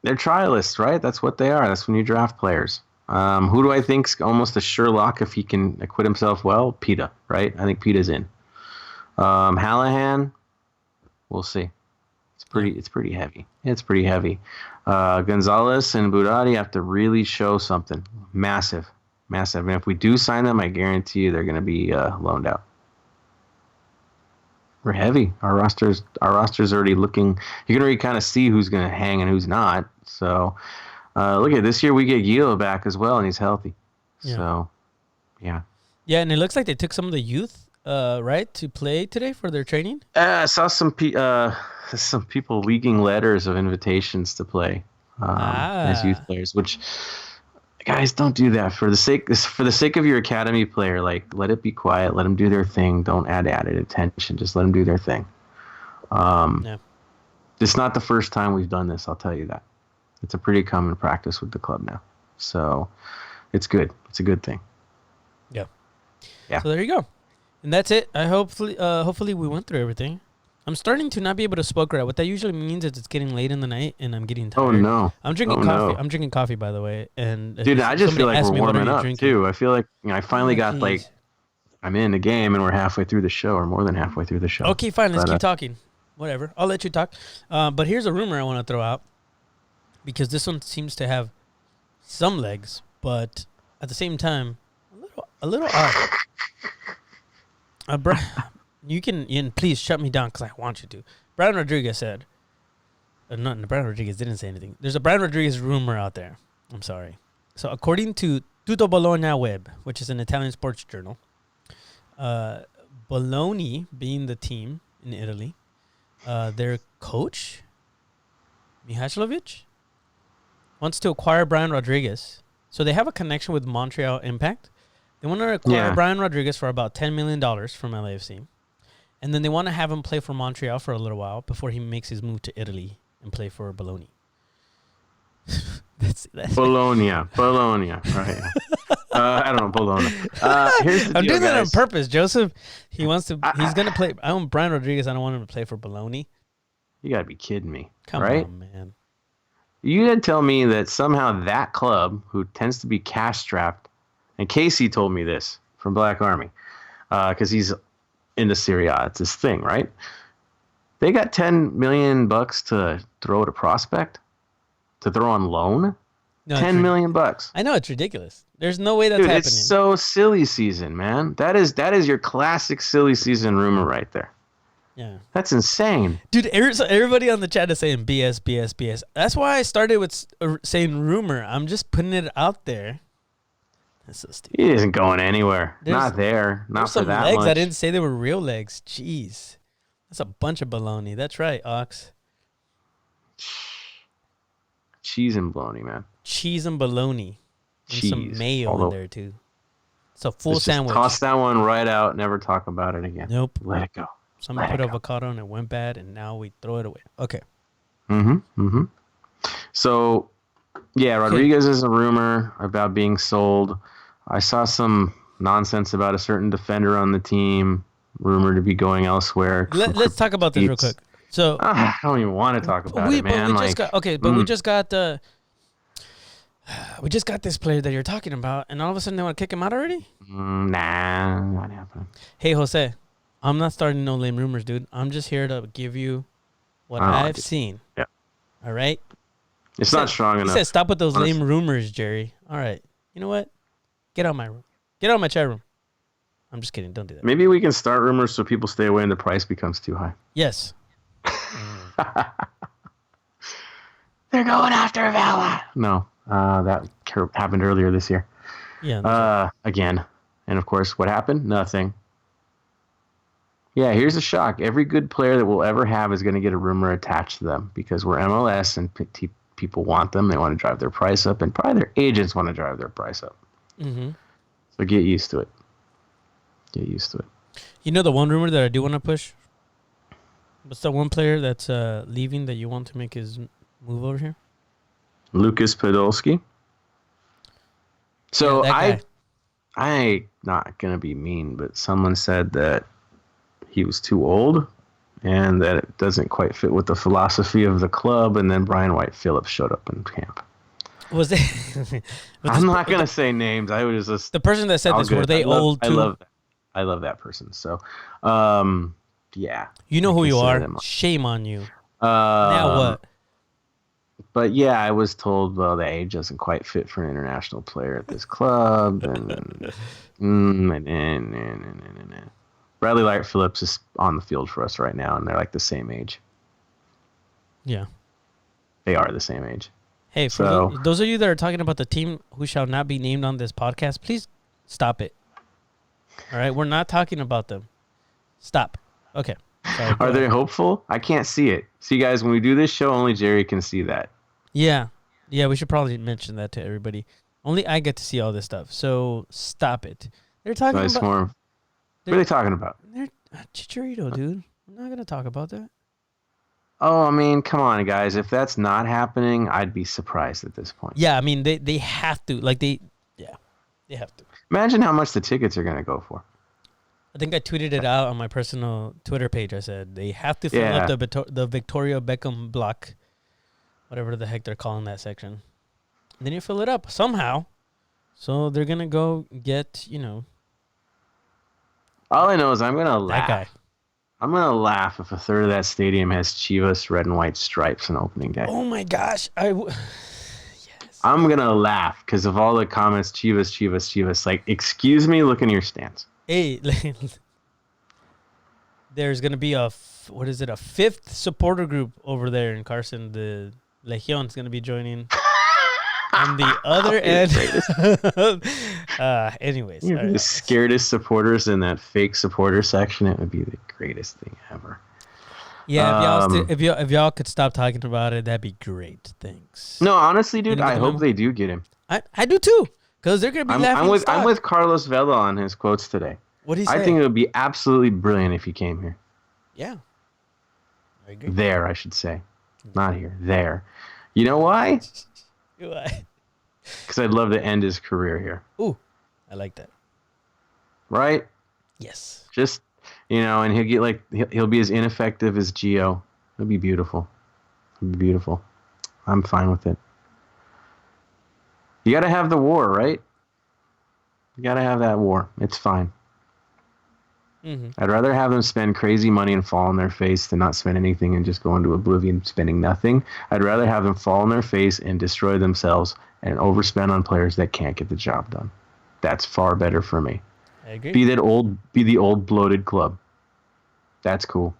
They're trialists, right? That's what they are. That's when you draft players. Who do I think's almost a sure lock if he can acquit himself well? PETA, right? I think PETA's in. Hallahan, we'll see. It's pretty heavy. Gonzalez and Boudadi have to really show something massive. And if we do sign them, I guarantee you they're going to be loaned out. We're heavy. Our roster's already looking. You can already kind of see who's going to hang and who's not. So look at this year. We get Gilo back as well, and he's healthy. Yeah. So yeah. Yeah, and it looks like they took some of the youth. Right, to play today for their training? I saw some people leaking letters of invitations to play as youth players, which, guys, don't do that for the sake of your academy player. Like, let it be quiet, let them do their thing. Don't add added attention. Just let them do their thing. It's not the first time we've done this. I'll tell you that. It's a pretty common practice with the club now, so it's good. It's a good thing. Yeah. So there you go. And that's it. Hopefully we went through everything. I'm starting to not be able to smoke right. What that usually means is it's getting late in the night and I'm getting Oh tired. no. I'm drinking Oh coffee. no. I'm drinking coffee, by the way. And Dude, I just feel somebody like asked we're me, "What are warming you up drinking?" too. I feel like I finally Oh, got like jeez. I'm in the game and we're halfway through the show or more than halfway through the show. Okay, fine. Let's But keep talking. Whatever. I'll let you talk. But here's a rumor I want to throw out because this one seems to have some legs, but at the same time, a little odd. You can please shut me down because I want you to. Brian Rodriguez said, not Brian Rodriguez didn't say anything. There's a Brian Rodriguez rumor out there. I'm sorry. So according to Tutto Bologna Web, which is an Italian sports journal, uh, Bologna being the team in Italy, their coach Mihajlovic wants to acquire Brian Rodriguez. So they have a connection with Montreal Impact. They want to acquire yeah. Brian Rodriguez for about $10 million from LAFC. And then they want to have him play for Montreal for a little while before he makes his move to Italy and play for Bologna. that's Bologna. Right. I don't know, Bologna. Here's the I'm deal, doing that on guys. purpose, Joseph. He wants to. He's gonna I, play. I own Brian Rodriguez. I don't want him to play for Bologna. you gotta be kidding me, Come right? on, man. You did tell me that somehow that club, who tends to be cash strapped, and Casey told me this from Black Army, because he's into Serie A. It's his thing, right? They got $10 million to throw at a prospect, to throw on loan. No, $10 million. I know it's ridiculous. There's no way that's Dude, happening. it's so silly season, man. That is your classic silly season rumor right there. Yeah, That's insane. dude. So everybody on the chat is saying BS, BS, BS. That's why I started with saying rumor. I'm just putting it out there. That's so stupid. He isn't going anywhere. Not there. Not There's for some that legs. much. I didn't say they were real legs. Jeez, that's a bunch of baloney. That's right, Ox. Cheese and bologna, man. Cheese and bologna. And some Cheese. mayo in there too. It's a full Just sandwich. toss that one right out. Never talk about it again. Nope. Let it go. Someone Let put it go. avocado and it went bad, and now we throw it away. Okay. So, yeah, Rodriguez is a rumor about being sold. I saw some nonsense about a certain defender on the team, rumored to be going elsewhere. Let's talk about this real quick. So I don't even want to talk about it, man. we just got this player that you're talking about, and all of a sudden they want to kick him out already. Nah, not happening. Hey, Jose, I'm not starting no lame rumors, dude. I'm just here to give you what I've seen. Yeah. All right. It's not strong enough. He said, "Stop with those Honestly. lame rumors, Jerry." All right. You know what? Get out of my room. Get out of my chat room. I'm just kidding. Don't do that. Maybe we can start rumors so people stay away and the price becomes too high. Yes. They're going after Vela. No, that happened earlier this year. Yeah. Again. And of course, what happened? Nothing. Yeah, here's a shock. Every good player that we'll ever have is going to get a rumor attached to them because we're MLS and people want them. They want to drive their price up, and probably their agents want to drive their price up. Mm-hmm. So get used to it. Get used to it. You know the one rumor that I do want to push? What's the one player that's leaving that you want to make his move over here? Lucas Podolski. So Yeah, I not gonna be mean, but someone said that he was too old and that it doesn't quite fit with the philosophy of the club. And then Brian White Phillips showed up in camp. Was it? I'm not gonna say names. I was just the person that said this. Were they old too? I love that person. So, yeah. You know who you are. Them. Shame on you. Now what? But yeah, I was told, well, the age doesn't quite fit for an international player at this club, and Bradley Light Phillips is on the field for us right now, and they're like the same age. Yeah, they are the same age. Hey, for those of you that are talking about the team who shall not be named on this podcast, please stop it. All right, we're not talking about them. Stop. Okay. Sorry, are they hopeful? I can't see it. See, guys, when we do this show, only Jerry can see that. Yeah. Yeah, we should probably mention that to everybody. Only I get to see all this stuff, so stop it. They're talking about... What are they talking about? They're Chicharito, dude. We're not going to talk about that. Oh, I mean, come on, guys. If that's not happening, I'd be surprised at this point. Yeah, I mean, they have to. They have to. Imagine how much the tickets are going to go for. I think I tweeted it out on my personal Twitter page. I said they have to fill Yeah. up the Victoria Beckham block, whatever the heck they're calling that section. And then you fill it up somehow. So they're gonna go get All I know is I'm gonna that guy. laugh. I'm gonna laugh if a third of that stadium has Chivas red and white stripes on opening day. Oh my gosh! Yes. I'm gonna laugh because of all the comments. Chivas, Chivas, Chivas. Like, excuse me, look in your stands. Hey, there's gonna be a fifth supporter group over there in Carson. The Legion's gonna be joining on the other end. Anyways, You're the scaredest supporters in that fake supporter section. It would be the greatest thing ever. Yeah, if y'all could stop talking about it, that'd be great. Thanks. No, honestly, dude, I hope they do get him. I do too, because they're gonna be laughing. I'm with Carlos Vela on his quotes today. What do you say? I think it would be absolutely brilliant if he came here. Yeah, I agree. There, I should say, not here. There. You know why? Why? Because I'd love to end his career here. Ooh, I like that. Right? Yes. Just, and he'll be as ineffective as Gio. It'll be beautiful. It'll be beautiful. I'm fine with it. You got to have the war, right? You got to have that war. It's fine. Mm-hmm. I'd rather have them spend crazy money and fall on their face than not spend anything and just go into oblivion spending nothing. I'd rather have them fall on their face and destroy themselves and overspend on players that can't get the job done. That's far better for me. I agree. Be the old bloated club. That's cool.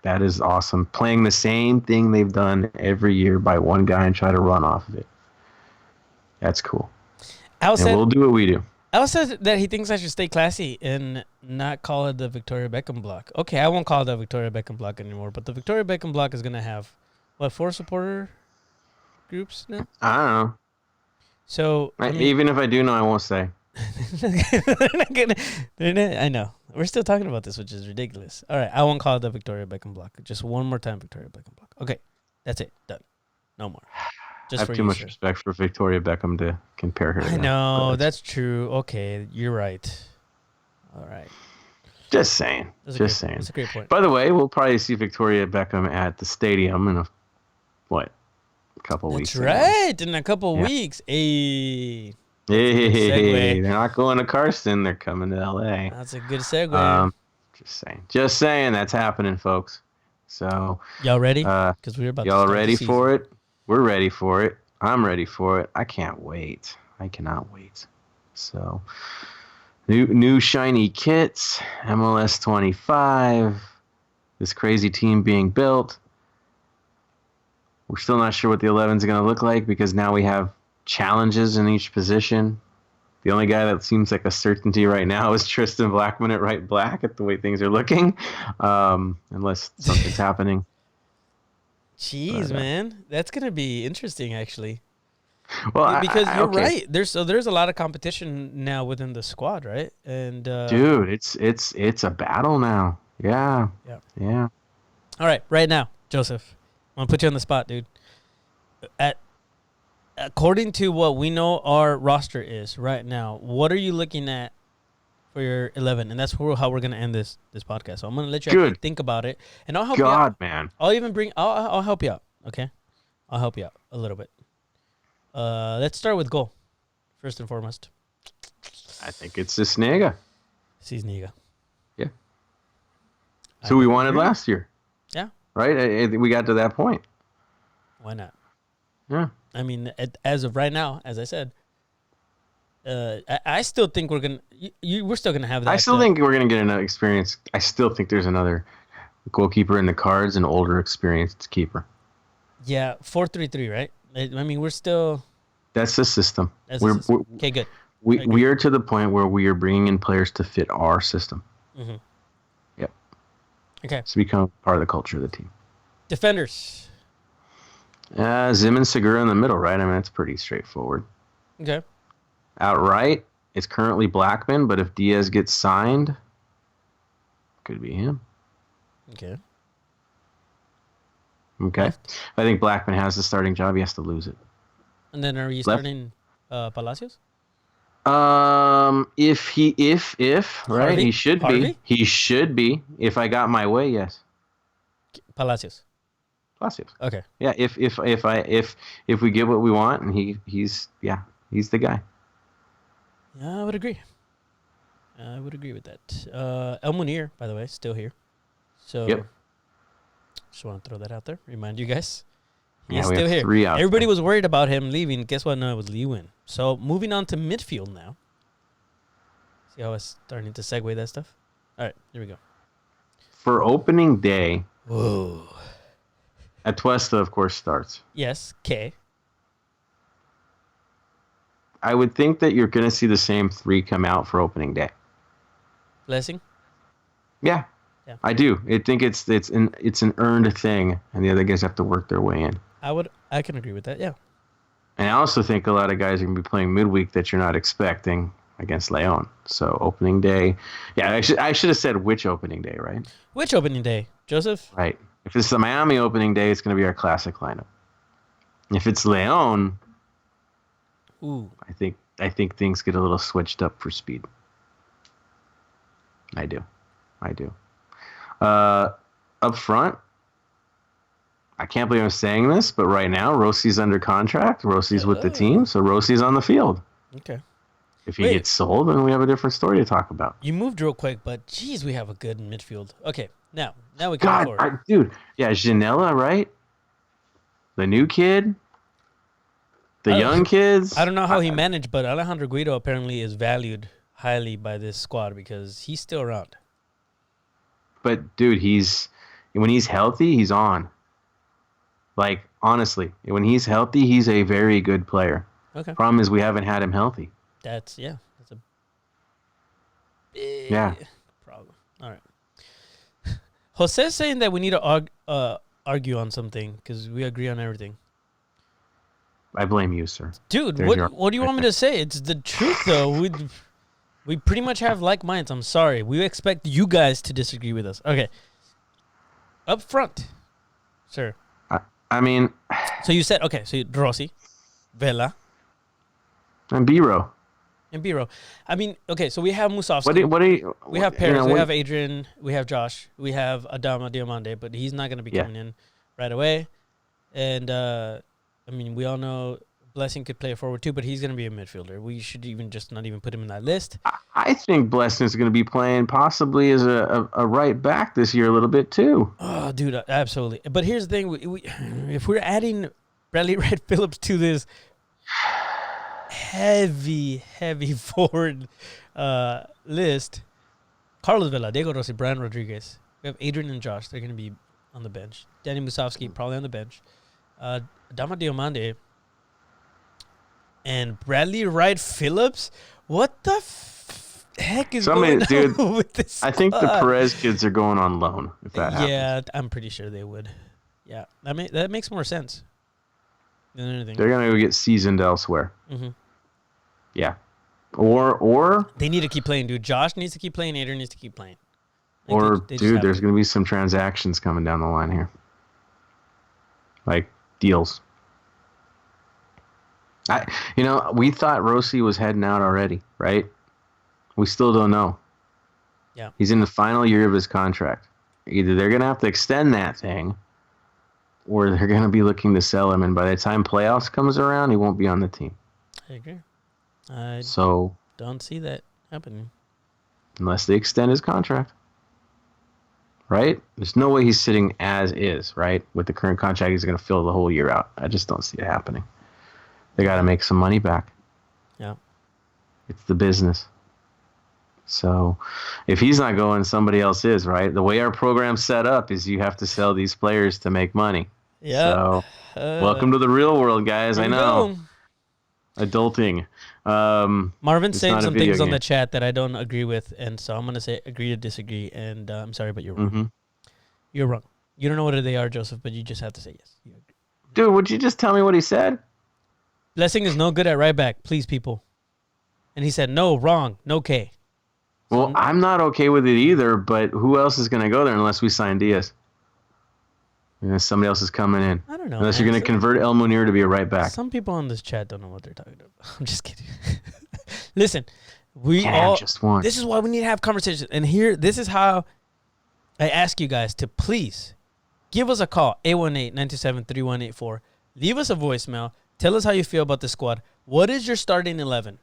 That is awesome. Playing the same thing they've done every year by one guy and try to run off of it. That's cool. And we'll do what we do. Al says that he thinks I should stay classy and not call it the Victoria Beckham block. Okay, I won't call it the Victoria Beckham block anymore, but the Victoria Beckham block is going to have, 4 supporter groups now? I don't know. So even if I do know, I won't say. I know. We're still talking about this, which is ridiculous. All right, I won't call it the Victoria Beckham block. Just one more time, Victoria Beckham block. Okay, that's it. Done. No more. I have too much respect for Victoria Beckham to compare her to I know, that's true. Okay, you're right. All right. Just saying. Just saying. That's a great point. By the way, we'll probably see Victoria Beckham at the stadium in a couple weeks. That's right. In a couple weeks. Hey, they're not going to Carson. They're coming to LA. That's a good segue. Just saying. That's happening, folks. So y'all ready? Because we're about. Y'all ready for it? We're ready for it. I'm ready for it. I can't wait. I cannot wait. So, new shiny kits, MLS 25, this crazy team being built. We're still not sure what the 11 is going to look like because now we have challenges in each position. The only guy that seems like a certainty right now is Tristan Blackman at right back at the way things are looking, unless something's happening. Jeez, man, that's gonna be interesting, actually. Well, because you're right. There's a lot of competition now within the squad, right? And dude, it's a battle now. Yeah. All right, right now, Joseph, I'm gonna put you on the spot, dude. According to what we know our roster is right now, what are you looking at for your 11? And that's how we're gonna end this podcast. So I'm gonna let you actually think about it, and I'll help you out. Man, I'll help you out. Okay, I'll help you out a little bit. Let's start with goal first and foremost. I think it's Cisnega. Cisnega. Yeah. So we wanted last year. Yeah. Right. We got to that point. Why not? Yeah. I mean, as of right now, as I said, I still think we're gonna. We're still gonna have that. I still think we're gonna get another experience. I still think there's another goalkeeper in the cards, an older, experienced keeper. Yeah, 4-3-3, right? I mean, we're still. That's the system. Okay, good. We are to the point where we are bringing in players to fit our system. Mm-hmm. Yep. Okay. It's become part of the culture of the team. Defenders. Zim and Segura in the middle, right? I mean, it's pretty straightforward. Okay. Outright, it's currently Blackman, but if Diaz gets signed, could be him. Okay. Left. I think Blackman has the starting job. He has to lose it. And then are you starting Palacios? If right, Harvey? Harvey? he should be. If I got my way, yes. Palacios. Palacios. Okay. Yeah, if we get what we want, and he's the guy. Yeah, I would agree. I would agree with that. El Munir, by the way, still here. So Yep. just want to throw that out there. Remind you guys. Yeah, He's we still have here. three out Everybody there. was worried about him leaving. Guess what? No, it was Lee Win. So moving on to midfield now. See how I was starting to segue that stuff? All right, here we go. For opening day, Whoa. Atuesta, of course, starts. Yes, K. I would think that you're going to see the same three come out for opening day. Blessing. Yeah, Yeah. I do. I think it's an earned thing, and the other guys have to work their way in. I can agree with that. Yeah. And I also think a lot of guys are going to be playing midweek that you're not expecting against Leon. So opening day, yeah, I should have said which opening day, right? Which opening day, Joseph? Right. If it's the Miami opening day, it's going to be our classic lineup. If it's Leon, Ooh. I think things get a little switched up for speed. I do. Up front, I can't believe I'm saying this, but right now Rossi's under contract. Rossi's with the team, so Rossi's on the field. Okay. If he gets sold, then we have a different story to talk about. You moved real quick, but geez, we have a good midfield. Okay, now we can move forward. Dude, yeah, Janela, right? The new kid, the young kids. I don't know how he managed, but Alejandro Guido apparently is valued highly by this squad because he's still around. But dude, when he's healthy, he's on. Like honestly, when he's healthy, he's a very good player. Okay. Problem is we haven't had him healthy. That's a big problem. All right. Jose's saying that we need to argue on something because we agree on everything. I blame you, sir. Dude, what do you want me to say? It's the truth, though. We pretty much have like minds. I'm sorry. We expect you guys to disagree with us. Okay. Up front, sir. I mean, so you said okay. So Rossi, Vela, and Biro. and Biro. I mean, okay. So we have Musovski. We have Perez. We have Adrian. We have Josh. We have Adama Diomande, but he's not going to be coming in right away. And I mean, we all know Blessing could play forward too, but he's going to be a midfielder. We should even just not even put him in that list. I think Blessing is going to be playing possibly as a right back this year a little bit too. Oh, dude, absolutely. But here's the thing: if we're adding Bradley Wright Phillips to this heavy forward list, Carlos Vela, Diego Rossi, Brian Rodriguez, we have Adrian and Josh. They're going to be on the bench. Danny Musovski probably on the bench. Adama Diomande and Bradley Wright Phillips. What the heck is going on with this squad? I think the Perez kids are going on loan. If that happens. Yeah, I'm pretty sure they would. Yeah, that makes more sense than anything. They're gonna go get seasoned elsewhere. Mm-hmm. Yeah, or they need to keep playing, dude. Josh needs to keep playing. Adrian needs to keep playing. There's gonna be some transactions coming down the line here, like deals. We thought Rossi was heading out already, right? We still don't know. Yeah. He's in the final year of his contract. Either they're going to have to extend that thing or they're going to be looking to sell him. And by the time playoffs comes around, he won't be on the team. I agree. Don't see that happening. Unless they extend his contract. Right? There's no way he's sitting as is, right? With the current contract, he's going to fill the whole year out. I just don't see it happening. They got to make some money back. Yeah. It's the business. So if he's not going, somebody else is, right? The way our program's set up is you have to sell these players to make money. Yeah. So welcome to the real world, guys. I know. Adulting. Marvin's saying some things on the chat that I don't agree with, and so I'm going to say agree to disagree, and I'm sorry, but you're wrong. Mm-hmm. You're wrong. You don't know what they are, Joseph, but you just have to say yes. Dude, would you just tell me what he said? Blessing is no good at right back, please, people. And he said, no, wrong, no K. Well, I'm not okay with it either, but who else is going to go there unless we sign Diaz? Unless somebody else is coming in. I don't know. Unless you're going to convert El Munir to be a right back. Some people on this chat don't know what they're talking about. I'm just kidding. Listen, we Can't all. have just one. This is why we need to have conversations. And here, this is how I ask you guys to please give us a call, 818-927-3184. Leave us a voicemail. Tell us how you feel about the squad. What is your starting 11?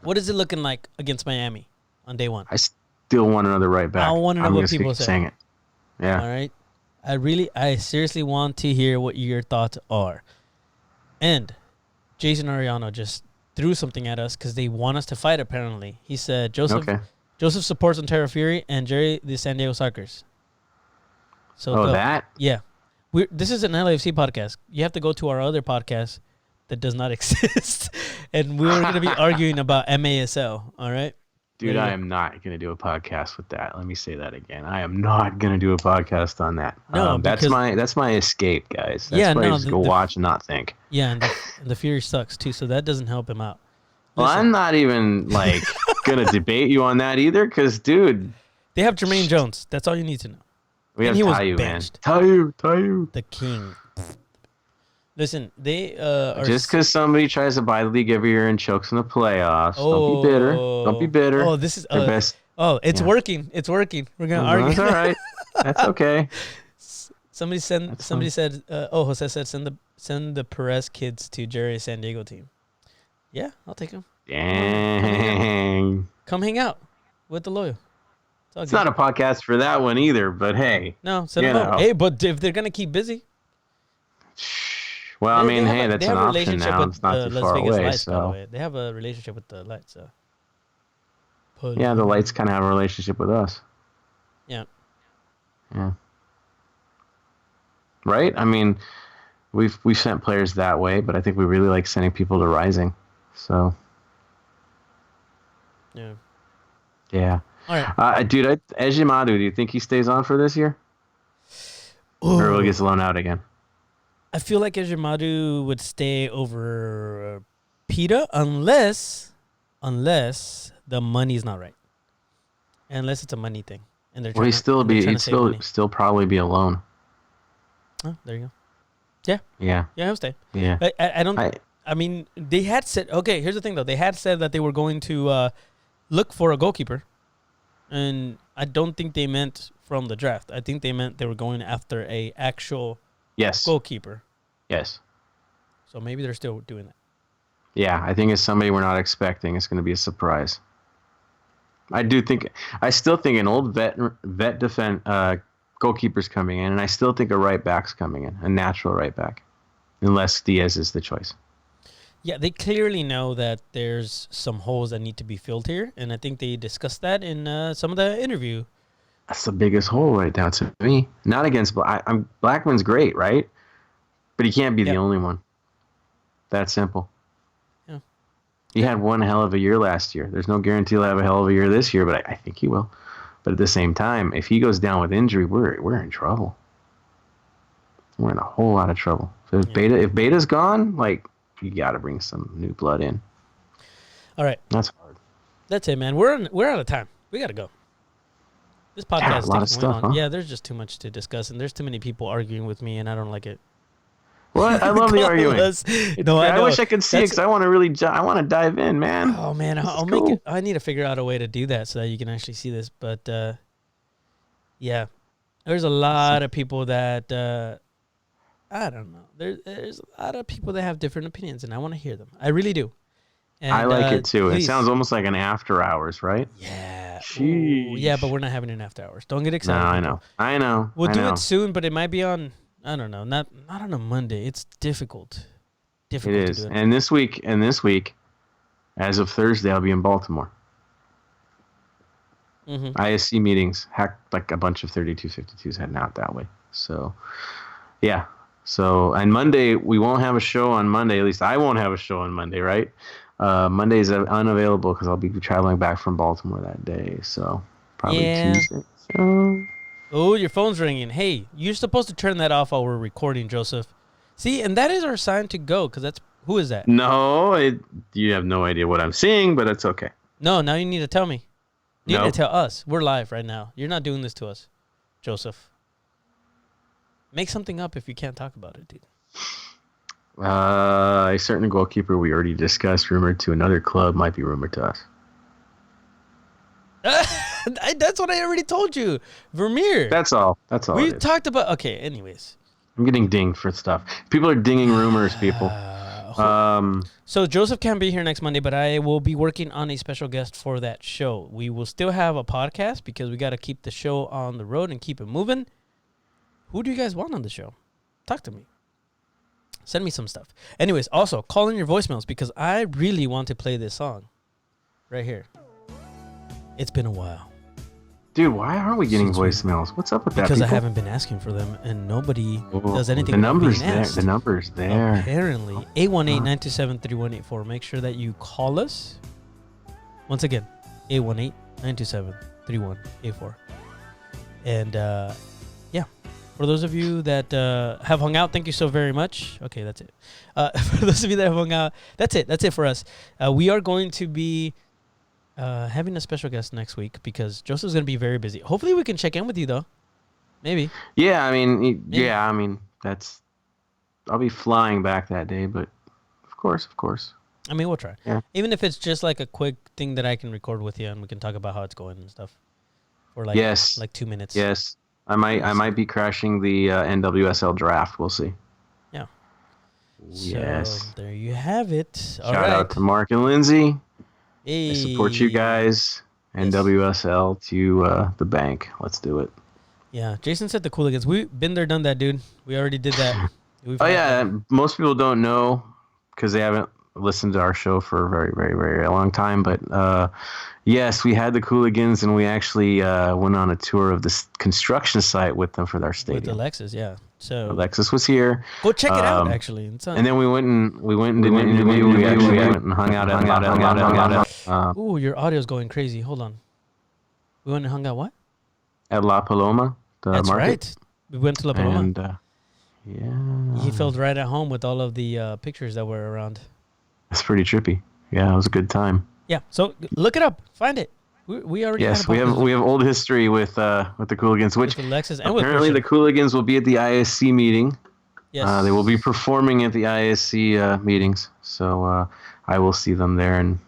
What is it looking like against Miami on day one? I still want another right back. I want to know I'm what just people keep say. saying it. Yeah. All right. I seriously want to hear what your thoughts are. And Jason Ariano just threw something at us because they want us to fight, apparently. He said Joseph supports Ontario Fury and Jerry the San Diego Sockers. So Oh, go. that? Yeah. This is an LAFC podcast. You have to go to our other podcast that does not exist. And we're going to be arguing about MASL. All right? Dude, I am not going to do a podcast with that. Let me say that again. I am not going to do a podcast on that. No, that's my escape, guys. That's why I just go watch and not think. Yeah, and the Fury sucks too, so that doesn't help him out. Well, I'm not even like going to debate you on that either, because, dude, they have Jermaine Jones. That's all you need to know. We have Tayu, man. Tayu. The king. Listen, they are just because somebody tries to buy the league every year and chokes in the playoffs. Don't be bitter. Don't be bitter. Oh, this is best. Oh, it's working. It's working. We're gonna argue. That's all right. That's okay. Somebody said. Jose said send the Perez kids to Jerry's San Diego team. Yeah, I'll take them. Dang. Come hang out with the loyal. It's not a podcast for that one either, but hey. No, send them out. Hey, but if they're gonna keep busy. Well, I mean, hey, that's an option now. It's not too far away. Lights, so. By the way. They have a relationship with the Lights. So. Yeah, the Lights kind of have a relationship with us. Yeah. Yeah. Right? I mean, we've sent players that way, but I think we really like sending people to Rising. So. Yeah. Yeah. All right. Dude, Ejimadu, do you think he stays on for this year? Ooh. Or will he get loaned out again? I feel like Ejimadu would stay over Pita unless the money's not right. Unless it's a money thing. And they're he'd still probably be a loan. Oh, there you go. Yeah. Yeah. Yeah, he'll stay. Yeah. I mean, they had said, okay, here's the thing though. They had said that they were going to look for a goalkeeper. And I don't think they meant from the draft. I think they meant they were going after a actual goalkeeper. Yes. So maybe they're still doing that. Yeah, I think it's somebody we're not expecting. It's going to be a surprise. I still think an old vet goalkeeper's coming in, and I still think a right back's coming in, a natural right back, unless Diaz is the choice. Yeah, they clearly know that there's some holes that need to be filled here, and I think they discussed that in some of the interview. That's the biggest hole right now to me. Not against Blackman's great, right? But he can't be the only one. That simple. Yeah. He had one hell of a year last year. There's no guarantee he'll have a hell of a year this year, but I think he will. But at the same time, if he goes down with injury, we're in trouble. We're in a whole lot of trouble. So if Beta's gone, like, you got to bring some new blood in. All right. That's hard. That's it, man. We're out of time. We got to go. This podcast is a lot of stuff, huh? Yeah, there's just too much to discuss, and there's too many people arguing with me, and I don't like it. What? I love the arguing. No, I wish I could see it because I want to dive in, man. Oh man, I'll make it. I need to figure out a way to do that so that you can actually see this. But yeah, there's a lot of people that I don't know. There's a lot of people that have different opinions, and I want to hear them. I really do. And, I like it too. Please. It sounds almost like an after hours, right? Yeah. Ooh, yeah, but we're not having an after hours. Don't get excited. No, I know. We'll do it soon, but it might be on. I don't know. Not on a Monday. It's difficult. It is. To do it. And this week, as of Thursday, I'll be in Baltimore. Mm-hmm. ISC meetings, like a bunch of 3252s heading out that way. So, yeah. So, and Monday, we won't have a show on Monday. At least I won't have a show on Monday, right? Monday's unavailable because I'll be traveling back from Baltimore that day. So, probably Tuesday. So. Oh, your phone's ringing. Hey, you're supposed to turn that off while we're recording, Joseph. See, and that is our sign to go, because that's... Who is that? No, you have no idea what I'm seeing, but it's okay. No, now you need to tell me. You need to tell us. We're live right now. You're not doing this to us, Joseph. Make something up if you can't talk about it, dude. A certain goalkeeper we already discussed, rumored to another club, might be rumored to us. That's what I already told you. Vermeer. That's all. We It is. talked about. Okay. Anyways. I'm getting dinged for stuff. People are dinging rumors, people. So Joseph can't be here next Monday, but I will be working on a special guest for that show. We will still have a podcast because we got to keep the show on the road and keep it moving. Who do you guys want on the show? Talk to me. Send me some stuff. Anyways, also call in your voicemails because I really want to play this song right here. It's been a while. Dude, why aren't we getting voicemails? What's up with that? Because I haven't been asking for them, and nobody does anything. The number's there. The number's there. Apparently, 818-927-3184. Make sure that you call us. Once again, 818-927-3184. And yeah, for those of you that have hung out, thank you so very much. Okay, that's it. For those of you that have hung out, that's it. That's it for us. We are going to be having a special guest next week because Joseph's going to be very busy. Hopefully we can check in with you though. Maybe. Yeah, I mean, I'll be flying back that day, but of course. I mean, we'll try. Yeah. Even if it's just like a quick thing that I can record with you and we can talk about how it's going and stuff. For like 2 minutes. Yes. I might be crashing the NWSL draft. We'll see. Yeah. Yes. So there you have it. Shout out to Mark and Lindsay. Hey. I support you guys. NWSL to the bank. Let's do it. Yeah, Jason said the Cooligans. We've been there, done that, dude. We already did that. Most people don't know because they haven't listened to our show for a very, very, very long time. But yes, we had the Cooligans, and we actually went on a tour of this construction site with them for our stadium. With Alexis, yeah. So Alexis was here. Go check it out, actually. And then we went and did an interview. We actually went and hung out. Ooh, your audio's going crazy. Hold on. We went and hung out what? At La Paloma, the That's market. right. We went to La Paloma. And yeah. He felt right at home with all of the pictures that were around. It's pretty trippy. Yeah, it was a good time. Yeah, so look it up. Find it. We already we have old history with the Cooligans, which with Alexis and apparently the Cooligans will be at the ISC meeting. Yes. They will be performing at the ISC meetings, so I will see them there, and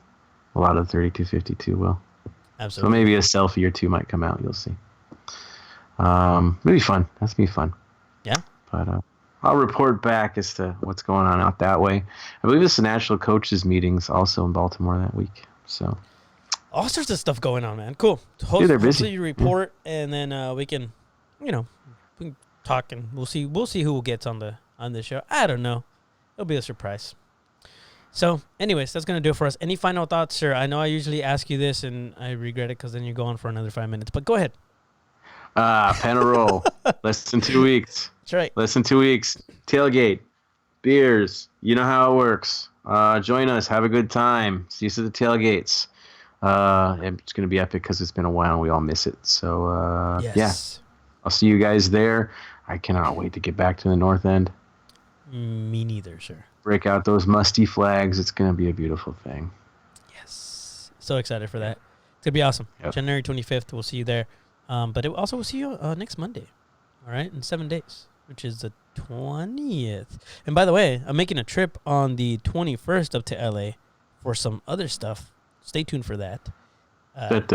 a lot of 3252 will. Absolutely. So maybe a selfie or two might come out. You'll see. It'll be fun. That's gonna be fun. Yeah. But I'll report back as to what's going on out that way. I believe it's the national coaches meetings also in Baltimore that week. So. All sorts of stuff going on, man. Cool. They're busy. Hopefully you report, and then we can, we can talk, and we'll see who gets on the show. I don't know. It'll be a surprise. So, anyways, that's gonna do it for us. Any final thoughts, sir? I know I usually ask you this, and I regret it because then you go on for another 5 minutes. But go ahead. Pen and roll. Less than 2 weeks. That's right. Less than 2 weeks. Tailgate. Beers. You know how it works. Join us. Have a good time. See us at the tailgates. It's going to be epic because it's been a while and we all miss it. So, Yes. yeah. I'll see you guys there. I cannot wait to get back to the North End. Me neither, sir. Break out those musty flags. It's going to be a beautiful thing. Yes. So excited for that. It's going to be awesome. Yep. January 25th, we'll see you there. But we'll see you next Monday. All right? In 7 days, which is the 20th. And by the way, I'm making a trip on the 21st up to LA for some other stuff. Stay tuned for that. I'm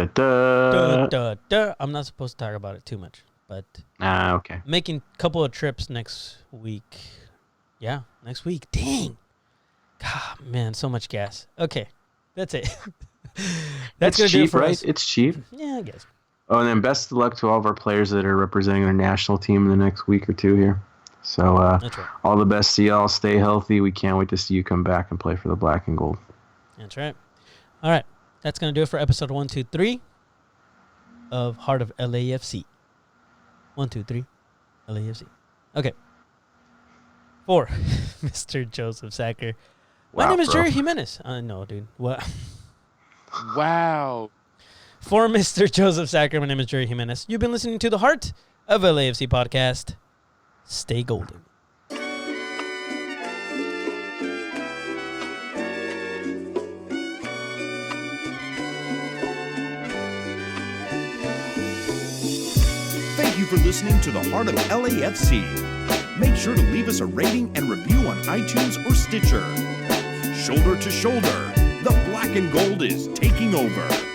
not supposed to talk about it too much, but okay. Making a couple of trips next week. Yeah, next week. Dang. God, man, so much gas. Okay, that's it. That's it's gonna do it cheap, for right? us. It's cheap. Yeah, I guess. Oh, and then best of luck to all of our players that are representing their national team in the next week or two here. So That's right. all the best to y'all. Stay healthy. We can't wait to see you come back and play for the black and gold. That's right. All right. That's going to do it for episode 123 of Heart of LAFC. 123 LAFC. Okay. For Mr. Joseph Sacker. My name is Jerry Jimenez. No, dude. What? Wow. For Mr. Joseph Sacker, my name is Jerry Jimenez. You've been listening to the Heart of LAFC podcast. Stay golden. Thank you for listening to the Heart of LAFC. Make sure to leave us a rating and review on iTunes or Stitcher. Shoulder to shoulder, the black and gold is taking over.